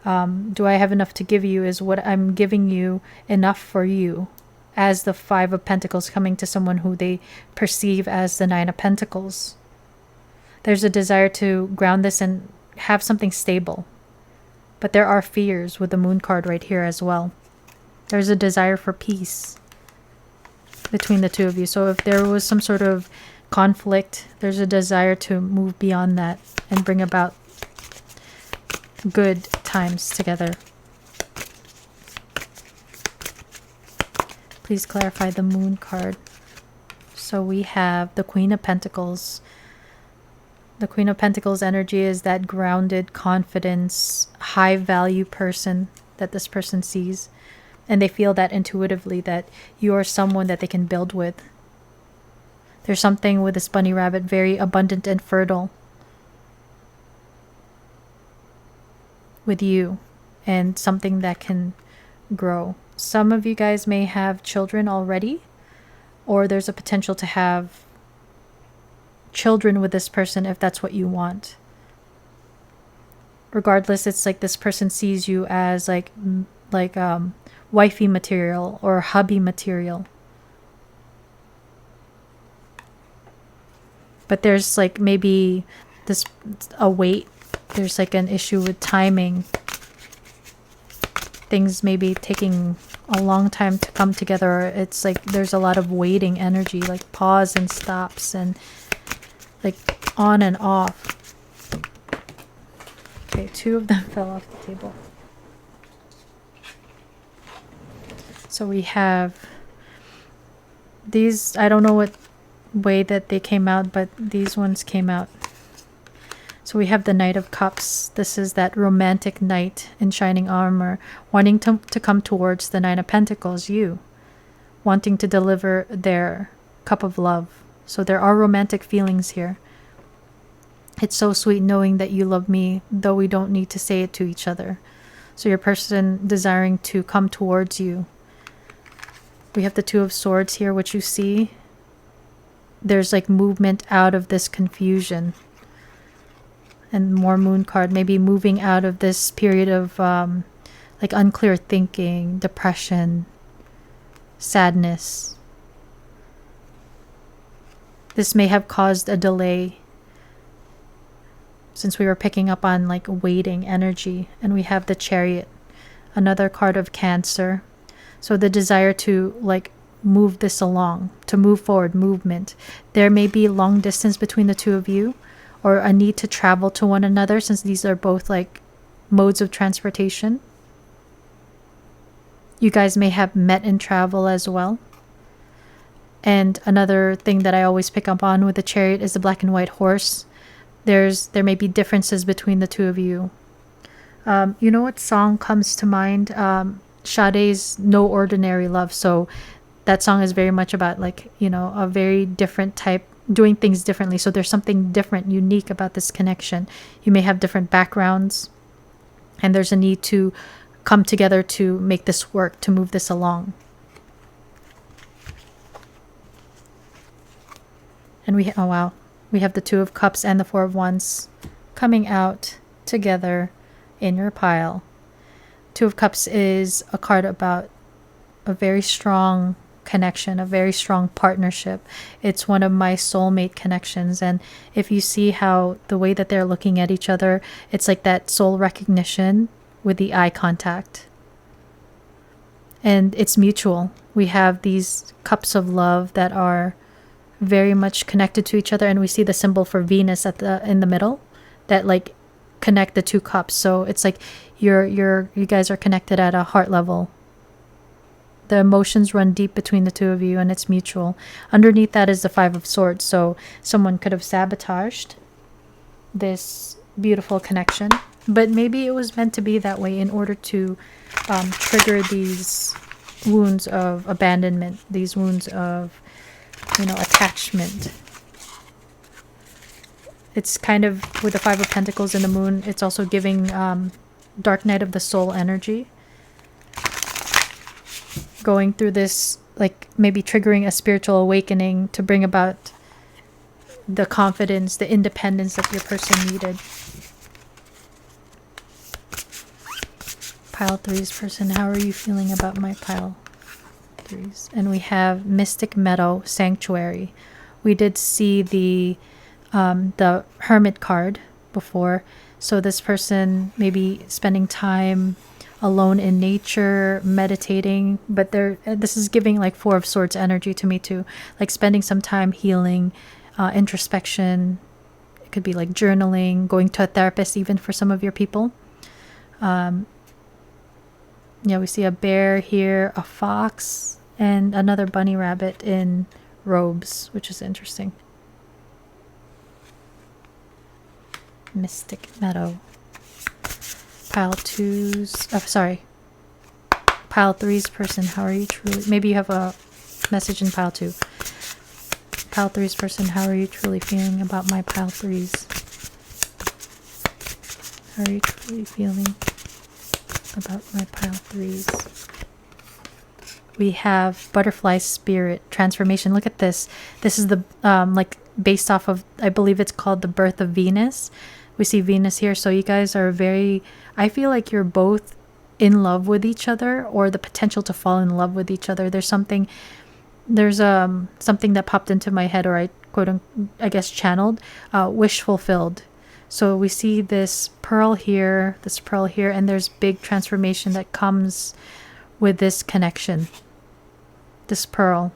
do I have enough to give you? Is what I'm giving you enough for you? As the Five of Pentacles coming to someone who they perceive as the Nine of Pentacles. There's a desire to ground this and have something stable. But there are fears with the Moon card right here as well. There's a desire for peace between the two of you. So if there was some sort of conflict, there's a desire to move beyond that and bring about good times together. Please clarify the Moon card. So we have the Queen of Pentacles. The Queen of Pentacles energy is that grounded, confidence, high value person that this person sees. And they feel that intuitively that you are someone that they can build with. There's something with this bunny rabbit very abundant and fertile with you, and something that can grow. Some of you guys may have children already, or there's a potential to have children with this person if that's what you want. Regardless, it's like this person sees you as like wifey material or hubby material. But there's like maybe a wait. There's like an issue with timing. Things may be taking a long time to come together. It's like there's a lot of waiting energy, like pause and stops and like on and off. Okay, two of them fell off the table. So we have these, I don't know what way that they came out, but these ones came out. So we have the Knight of Cups. This is that romantic knight in shining armor, wanting to come towards the Nine of Pentacles, you, wanting to deliver their cup of love. So there are romantic feelings here. It's so sweet knowing that you love me, though we don't need to say it to each other. So your person desiring to come towards you. We have the Two of Swords here, which you see. There's like movement out of this confusion. And more Moon card, maybe moving out of this period of like unclear thinking, depression, sadness. This may have caused a delay, since we were picking up on like waiting energy. And we have the Chariot, another card of Cancer. So the desire to like move this along, to move forward, movement. There may be long distance between the two of you, or a need to travel to one another, since these are both like modes of transportation. You guys may have met in travel as well. And another thing that I always pick up on with the Chariot is the black and white horse. There may be differences between the two of you. You know what song comes to mind? Sade's No Ordinary Love. So that song is very much about like, you know, a very different type, doing things differently. So there's something different, unique about this connection. You may have different backgrounds, and there's a need to come together to make this work, to move this along. And we have the Two of Cups and the Four of Wands coming out together in your pile. Two of Cups is a card about a very strong connection, a very strong partnership. It's one of my soulmate connections. And if you see how the way that they're looking at each other, it's like that soul recognition with the eye contact. And it's mutual. We have these cups of love that are very much connected to each other, and we see the symbol for Venus in the middle that like connect the two cups. So it's like you guys are connected at a heart level. The emotions run deep between the two of you, and it's mutual. Underneath that is the Five of Swords. So someone could have sabotaged this beautiful connection, but maybe it was meant to be that way in order to trigger these wounds of abandonment, these wounds of, you know, attachment. It's kind of with the Five of Pentacles and the Moon, it's also giving dark night of the soul energy. Going through this, like maybe triggering a spiritual awakening to bring about the confidence, the independence that your person needed. Pile threes person, how are you feeling about my pile threes? And we have Mystic Meadow Sanctuary. We did see the Hermit card before. So this person maybe spending time alone in nature, meditating, but this is giving like Four of Swords energy to me too, like spending some time healing, introspection. It could be like journaling, going to a therapist even for some of your people. Yeah, we see a bear here, a fox, and another bunny rabbit in robes, which is interesting. Mystic Meadow. Pile twos, pile threes person, how are you truly, maybe you have a message in pile two. Pile threes person, how are you truly feeling about my pile threes? How are you truly feeling about my pile threes? We have Butterfly Spirit Transformation. Look at this. This is the like based off of, I believe it's called the Birth of Venus. We see Venus here. So you guys are I feel like you're both in love with each other, or the potential to fall in love with each other. There's something that popped into my head, or I guess channeled, wish fulfilled. So we see this pearl here, and there's big transformation that comes with this connection. This pearl.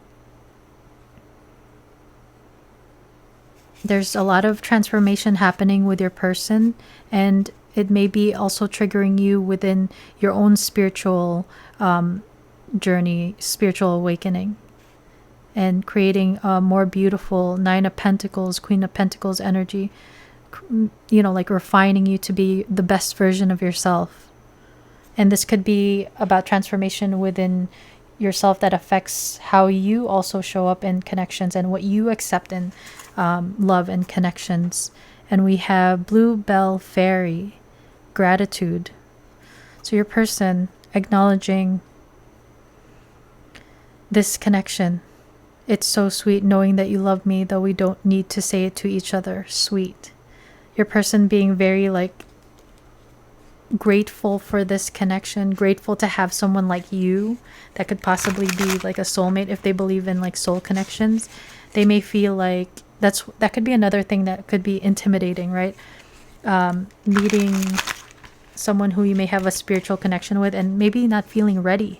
There's a lot of transformation happening with your person, and it may be also triggering you within your own spiritual journey, spiritual awakening. and creating a more beautiful Nine of Pentacles, Queen of Pentacles energy, like refining you to be the best version of yourself. And this could be about transformation within yourself that affects how you also show up in connections and what you accept in love and connections. And we have Blue Bell Fairy, gratitude. So your person acknowledging this connection. It's so sweet knowing that you love me, though we don't need to say it to each other. Sweet. Your person being very grateful for this connection, grateful to have someone like you that could possibly be like a soulmate. If they believe in like soul connections, they may feel like that could be another thing that could be intimidating, right? Meeting someone who you may have a spiritual connection with and maybe not feeling ready,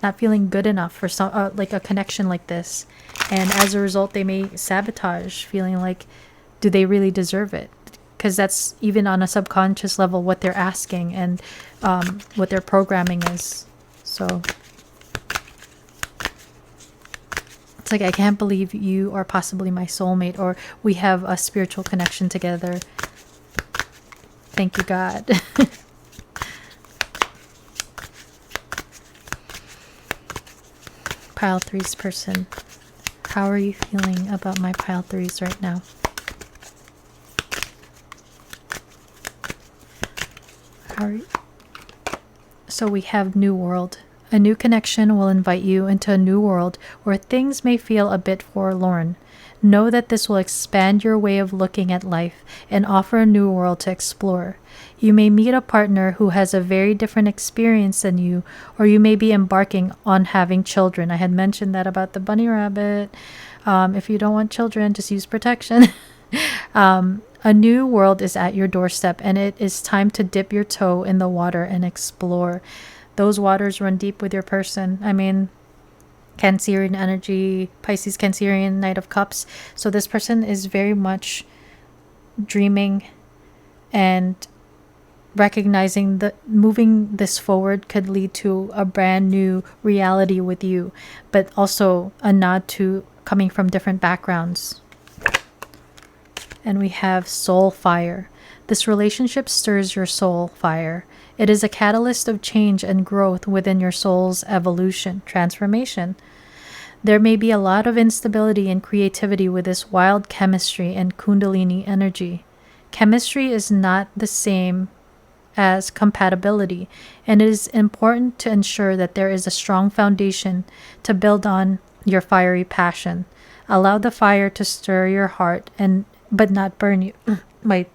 not feeling good enough for some like a connection like this, and as a result they may sabotage, feeling like, do they really deserve it? Because that's even on a subconscious level what they're asking and what their programming is. So it's like, I can't believe you are possibly my soulmate, or we have a spiritual connection together. Thank you, God. Pile 3's person. How are you feeling about my pile 3's right now? So we have New World. A new connection will invite you into a new world where things may feel a bit forlorn. Know that this will expand your way of looking at life and offer a new world to explore. You may meet a partner who has a very different experience than you, or you may be embarking on having children. I had mentioned that about the bunny rabbit. If you don't want children, just use protection. A new world is at your doorstep, and it is time to dip your toe in the water and explore. Those waters run deep with your person. I mean, Cancerian energy, Pisces, Cancerian, Knight of Cups. So this person is very much dreaming and recognizing that moving this forward could lead to a brand new reality with you, but also a nod to coming from different backgrounds. And we have Soul Fire. This relationship stirs your soul fire. It is a catalyst of change and growth within your soul's evolution, transformation. There may be a lot of instability and creativity with this wild chemistry and Kundalini energy. Chemistry is not the same as compatibility, and it is important to ensure that there is a strong foundation to build on your fiery passion. Allow the fire to stir your heart but not burn you. My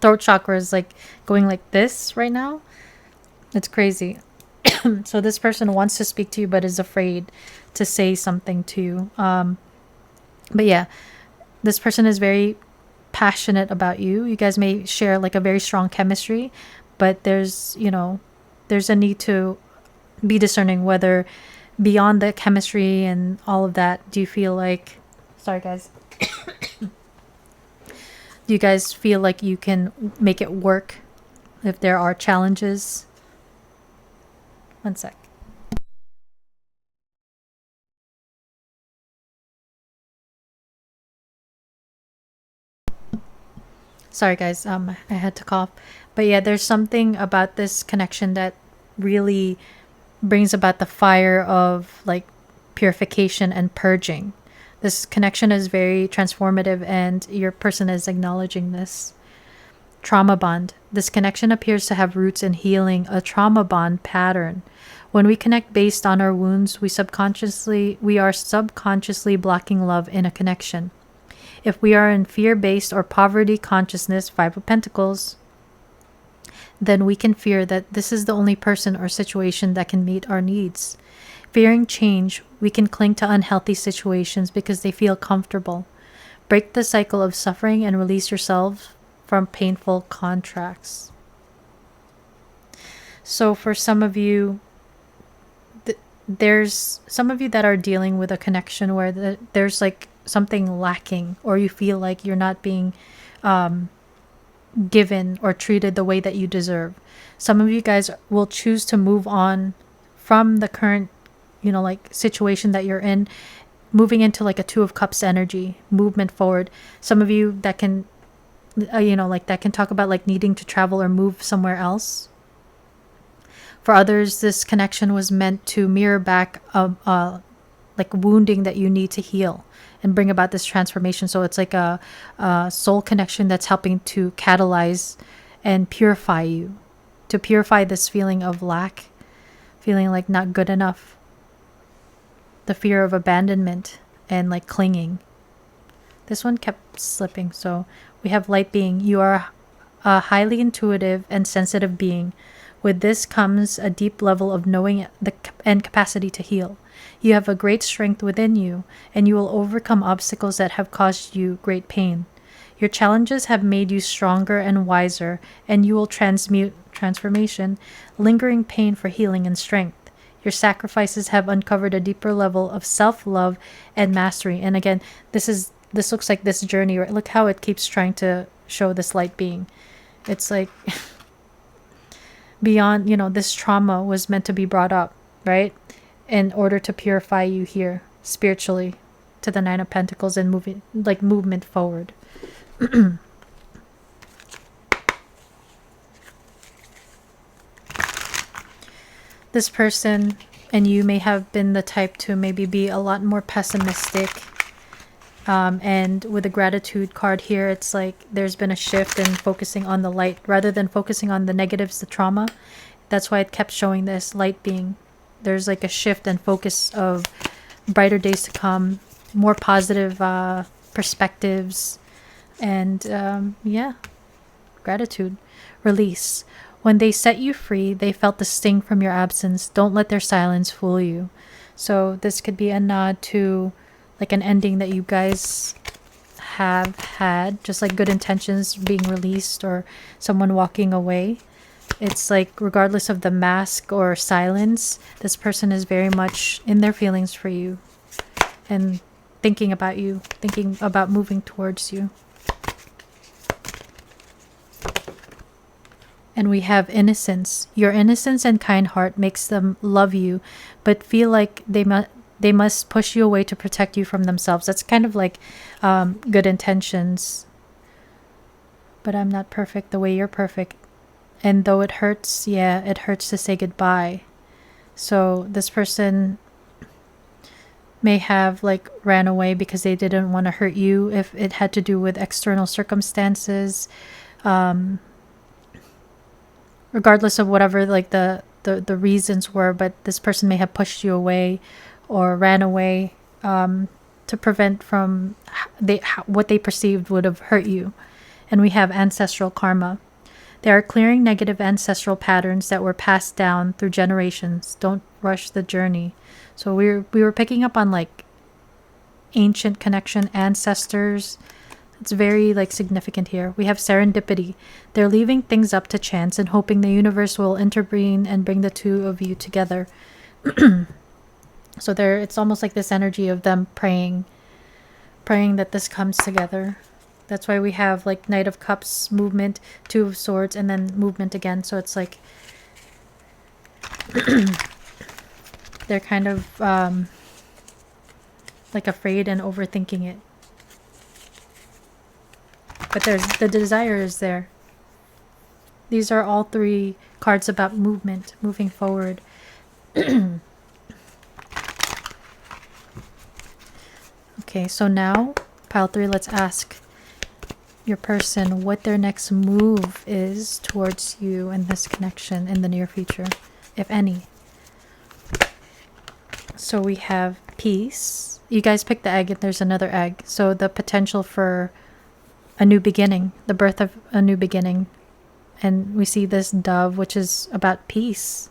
throat chakra is like going like this right now. It's crazy. So this person wants to speak to you but is afraid to say something to you. But yeah, this person is very passionate about you. You guys may share like a very strong chemistry, but there's a need to be discerning whether beyond the chemistry and all of that, do you feel like, sorry guys, do you guys feel like you can make it work if there are challenges? One sec. Sorry guys, I had to cough. But yeah, there's something about this connection that really brings about the fire of like purification and purging. This connection is very transformative, and your person is acknowledging this. Trauma bond. This connection appears to have roots in healing a trauma bond pattern. When we connect based on our wounds, we are subconsciously blocking love in a connection. If we are in fear-based or poverty consciousness, Five of Pentacles, then we can fear that this is the only person or situation that can meet our needs. Fearing change, we can cling to unhealthy situations because they feel comfortable. Break the cycle of suffering and release yourself from painful contracts. So for some of you, there's some of you that are dealing with a connection where there's like something lacking, or you feel like you're not being given or treated the way that you deserve. Some of you guys will choose to move on from the current like situation that you're in, moving into like a Two of Cups energy, movement forward. Some of you that can, like that can talk about like needing to travel or move somewhere else. For others, this connection was meant to mirror back like wounding that you need to heal and bring about this transformation. So it's like a soul connection that's helping to catalyze and purify you, to purify this feeling of lack, feeling like not good enough, the fear of abandonment and like clinging. This one kept slipping. So we have light being. You are a highly intuitive and sensitive being. With this comes a deep level of knowing and capacity to heal. You have a great strength within you, and you will overcome obstacles that have caused you great pain. Your challenges have made you stronger and wiser, and you will transmute transformation, lingering pain for healing and strength. Your sacrifices have uncovered a deeper level of self-love and mastery. And again, this looks like this journey, right? Look how it keeps trying to show this light being. It's like beyond, this trauma was meant to be brought up, right? In order to purify you here spiritually to the Nine of Pentacles and movement forward. This person and you may have been the type to maybe be a lot more pessimistic. And with the gratitude card here, it's like there's been a shift in focusing on the light rather than focusing on the negatives, the trauma. That's why it kept showing this light being. There's like a shift and focus of brighter days to come, more positive perspectives, and gratitude. Release. When they set you free, they felt the sting from your absence. Don't let their silence fool you. So this could be a nod to like an ending that you guys have had, just like good intentions being released or someone walking away. It's like regardless of the mask or silence, this person is very much in their feelings for you and thinking about you, thinking about moving towards you. And we have innocence. Your innocence and kind heart makes them love you, but feel like they must push you away to protect you from themselves. That's kind of like good intentions. But I'm not perfect the way you're perfect. And though it hurts, it hurts to say goodbye. So this person may have like ran away because they didn't want to hurt you if it had to do with external circumstances. Regardless of whatever like the reasons were, but this person may have pushed you away or ran away to prevent from what they perceived would have hurt you. And we have ancestral karma. They are clearing negative ancestral patterns that were passed down through generations. Don't rush the journey. So we were picking up on like ancient connection, ancestors. It's very like significant here. We have serendipity. They're leaving things up to chance and hoping the universe will intervene and bring the two of you together. So it's almost like this energy of them praying that this comes together. That's why we have like Knight of Cups movement, Two of Swords, and then movement again. So it's like they're kind of like afraid and overthinking it. But the desire is there. These are all three cards about movement, moving forward. Okay, so now, pile 3, let's ask your person what their next move is towards you and this connection in the near future, if any. So we have peace. You guys picked the egg and there's another egg. So the potential for a new beginning, the birth of a new beginning. And we see this dove, which is about peace,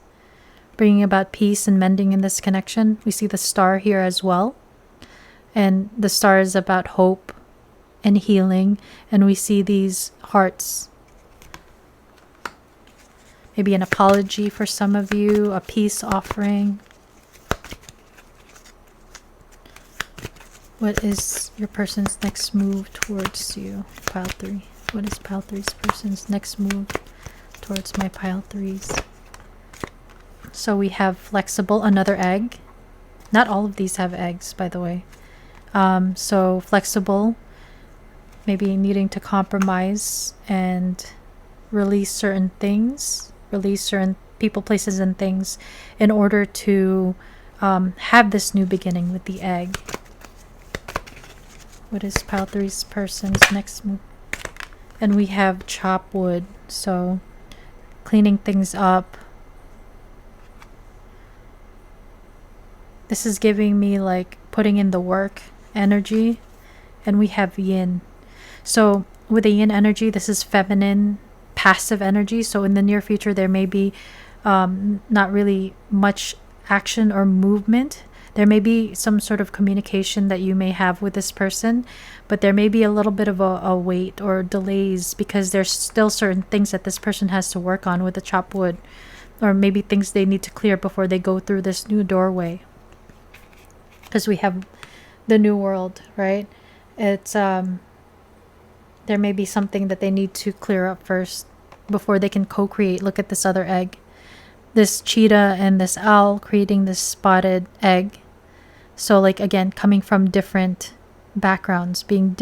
bringing about peace and mending in this connection. We see the star here as well. And the star is about hope and healing. And we see these hearts. Maybe an apology for some of you, a peace offering. What is your person's next move towards you? Pile 3. What is pile 3's person's next move towards my pile 3s? So we have flexible, another egg. Not all of these have eggs, by the way. So flexible, maybe needing to compromise and release certain things, release certain people, places, and things in order to have this new beginning with the egg. What is pile three's person's next move? And we have chop wood, so cleaning things up. This is giving me like putting in the work energy. And we have yin. So with the yin energy, this is feminine, passive energy. So in the near future, there may be not really much action or movement. There may be some sort of communication that you may have with this person, but there may be a little bit of a wait or delays because there's still certain things that this person has to work on with the chop wood, or maybe things they need to clear before they go through this new doorway. Because we have the new world, right? It's there may be something that they need to clear up first before they can co-create. Look at this other egg. This cheetah and this owl creating this spotted egg. So like again, coming from different backgrounds, being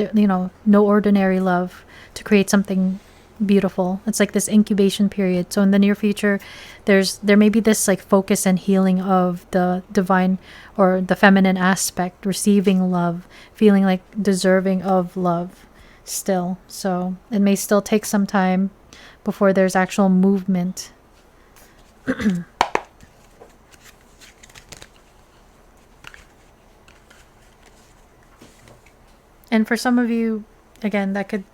no ordinary love to create something beautiful. It's like this incubation period. So in the near future, there may be this like focus and healing of the divine or the feminine aspect, receiving love, feeling like deserving of love still. So it may still take some time before there's actual movement. And for some of you, again, that could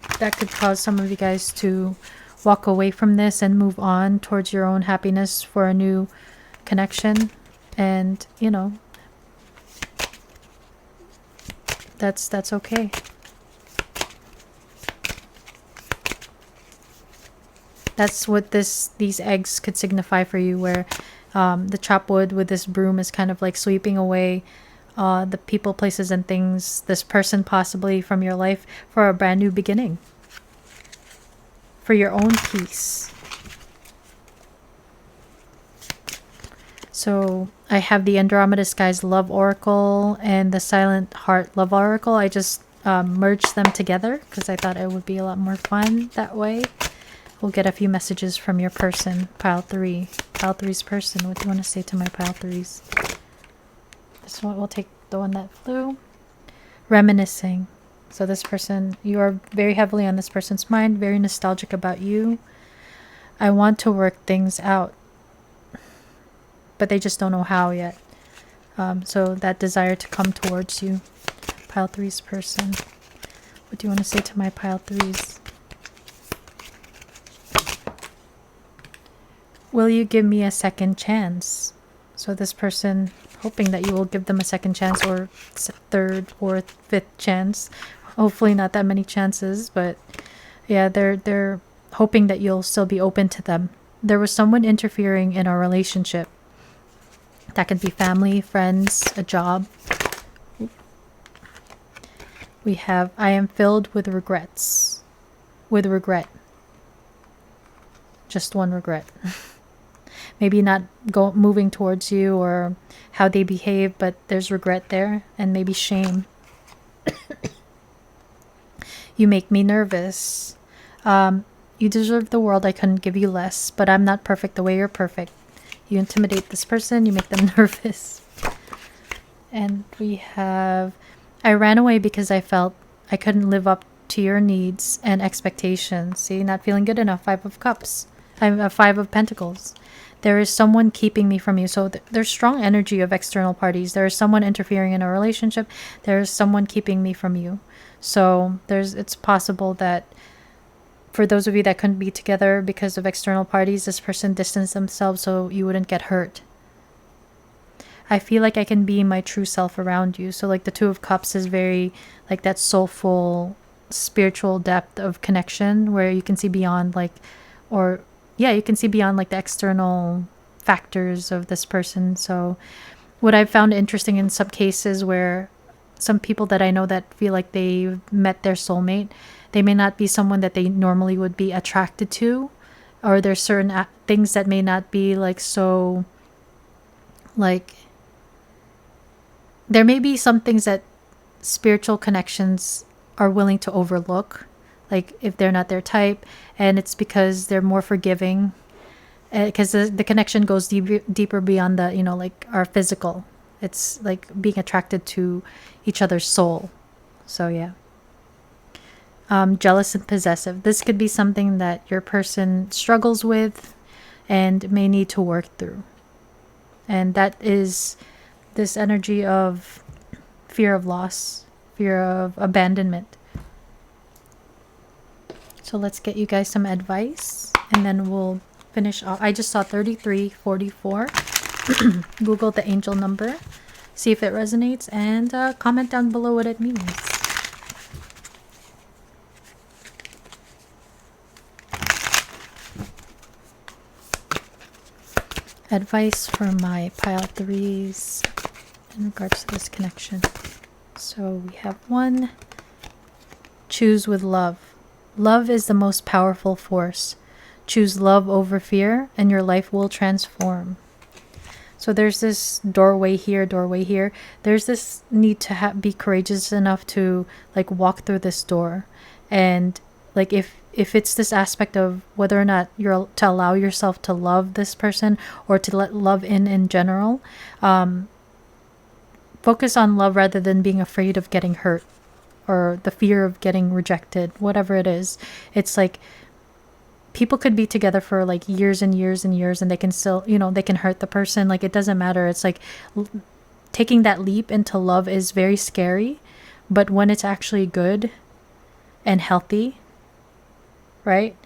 cause some of you guys to walk away from this and move on towards your own happiness for a new connection. And that's okay. That's what these eggs could signify for you, where the chop wood with this broom is kind of like sweeping away the people, places, and things, this person possibly from your life, for a brand new beginning, for your own peace. So I have the Andromeda Skies Love Oracle and the Silent Heart Love Oracle. I just merged them together because I thought it would be a lot more fun that way. We'll get a few messages from your person, pile 3. Pile 3's person. What do you want to say to my pile 3's? This one, we'll take the one that flew. Reminiscing. So this person, you are very heavily on this person's mind, very nostalgic about you. I want to work things out, but they just don't know how yet. So that desire to come towards you, pile 3's person. What do you want to say to my pile 3's? Will you give me a second chance? So this person hoping that you will give them a second chance, or third, fourth, fifth chance. Hopefully not that many chances, but yeah, they're hoping that you'll still be open to them. There was someone interfering in our relationship. That could be family, friends, a job. We have, I am filled with regrets. With regret. Just one regret. Maybe not moving towards you or how they behave, but there's regret there, and maybe shame. You make me nervous. You deserve the world. I couldn't give you less, but I'm not perfect the way you're perfect. You intimidate this person. You make them nervous. And we have, I ran away because I felt I couldn't live up to your needs and expectations. See, not feeling good enough. 5 of Cups. I'm a 5 of Pentacles. There is someone keeping me from you. So there's strong energy of external parties. There is someone interfering in a relationship. There is someone keeping me from you. So it's possible that for those of you that couldn't be together because of external parties, this person distanced themselves so you wouldn't get hurt. I feel like I can be my true self around you. So like the 2 of Cups is very like that soulful, spiritual depth of connection where you can see beyond you can see beyond like the external factors of this person. So what I've found interesting in some cases where some people that I know that feel like they've met their soulmate, they may not be someone that they normally would be attracted to, or there's certain things that may not be like so, like there may be some things that spiritual connections are willing to overlook, like if they're not their type, and it's because they're more forgiving, because the connection goes deeper beyond the, like our physical. It's like being attracted to each other's soul. So yeah. Jealous and possessive. This could be something that your person struggles with and may need to work through. And that is this energy of fear of loss, fear of abandonment. So let's get you guys some advice and then we'll finish off. I just saw 3344. Google the angel number, see if it resonates, and comment down below what it means. Advice for my pile threes in regards to this connection. So we have 1. Choose with love. Love is the most powerful force. Choose love over fear and your life will transform. So there's this doorway here. There's this need to be courageous enough to like walk through this door. And like if it's this aspect of whether or not you're to allow yourself to love this person or to let love in general, focus on love rather than being afraid of getting hurt or the fear of getting rejected, whatever it is. It's like people could be together for like years and years and years and they can still, they can hurt the person. Like it doesn't matter. It's like taking that leap into love is very scary, but when it's actually good and healthy, right?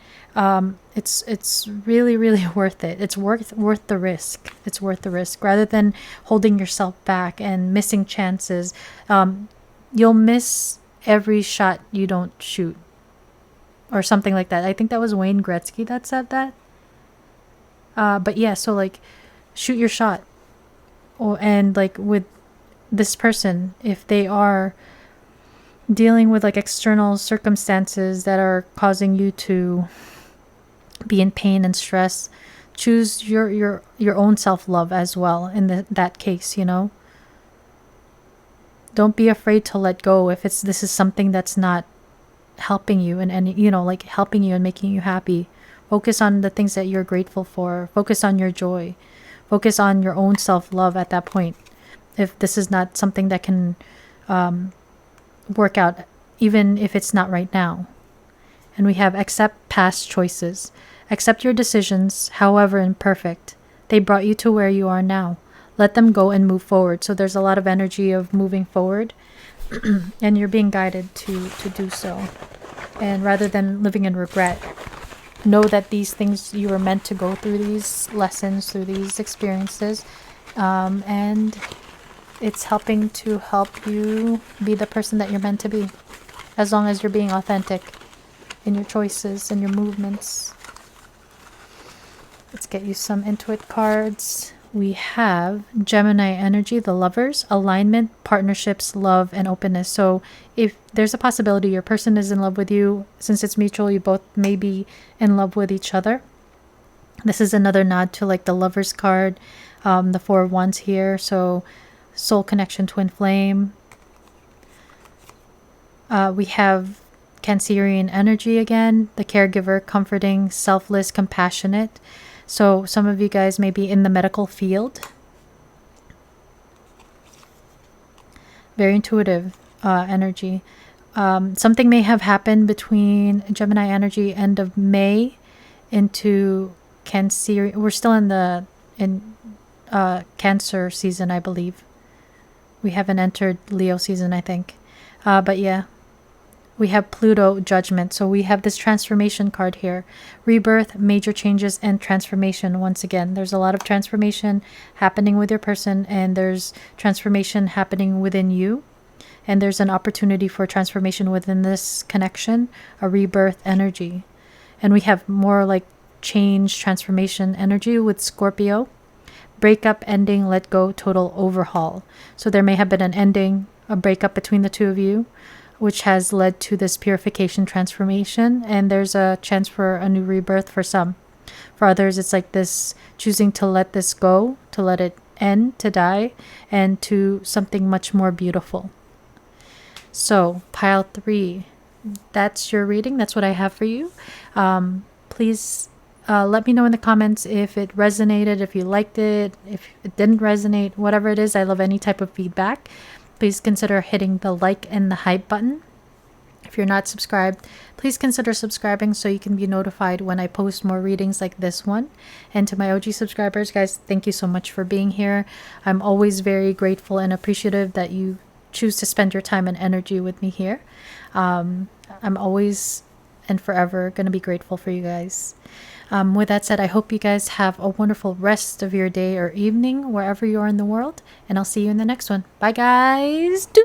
It's really, really worth it. It's worth the risk. It's worth the risk rather than holding yourself back and missing chances. You'll miss every shot you don't shoot or something like that. I think that was Wayne Gretzky that said that. But yeah, so like shoot your shot. And like with this person, if they are dealing with like external circumstances that are causing you to be in pain and stress, choose your own self-love as well in that case. Don't be afraid to let go if this is something that's not helping you in any, like helping you and making you happy. Focus on the things that you're grateful for. Focus on your joy. Focus on your own self-love at that point. If this is not something that can work out, even if it's not right now. And we have accept past choices. Accept your decisions, however imperfect. They brought you to where you are now. Let them go and move forward. So there's a lot of energy of moving forward and you're being guided to do so. And rather than living in regret, know that these things, you were meant to go through these lessons, through these experiences, and it's helping to help you be the person that you're meant to be, as long as you're being authentic in your choices and your movements. Let's get you some Intuit cards. We have Gemini energy, the lovers, alignment, partnerships, love, and openness. So if there's a possibility your person is in love with you, since it's mutual, you both may be in love with each other. This is another nod to like the lovers card, the 4 of Wands here. So soul connection, twin flame. We have Cancerian energy again, the caregiver, comforting, selfless, compassionate. So some of you guys may be in the medical field. Very intuitive energy. Something may have happened between Gemini energy end of May into Cancer. We're still in Cancer season, I believe. We haven't entered Leo season, I think. But yeah. We have Pluto, judgment. So we have this transformation card here. Rebirth, major changes, and transformation. Once again, there's a lot of transformation happening with your person, and there's transformation happening within you. And there's an opportunity for transformation within this connection, a rebirth energy. And we have more like change, transformation energy with Scorpio. Breakup, ending, let go, total overhaul. So there may have been an ending, a breakup between the two of you, which has led to this purification transformation, and there's a chance for a new rebirth for some. For others, it's like this choosing to let this go, to let it end, to die, and to something much more beautiful. So, pile 3, that's your reading. That's what I have for you. Please let me know in the comments if it resonated, if you liked it, if it didn't resonate, whatever it is. I love any type of feedback. Please consider hitting the like and the hype button. If you're not subscribed, please consider subscribing so you can be notified when I post more readings like this one. And to my OG subscribers, guys, thank you so much for being here. I'm always very grateful and appreciative that you choose to spend your time and energy with me here. I'm always and forever going to be grateful for you guys. With that said, I hope you guys have a wonderful rest of your day or evening, wherever you are in the world. And I'll see you in the next one. Bye, guys.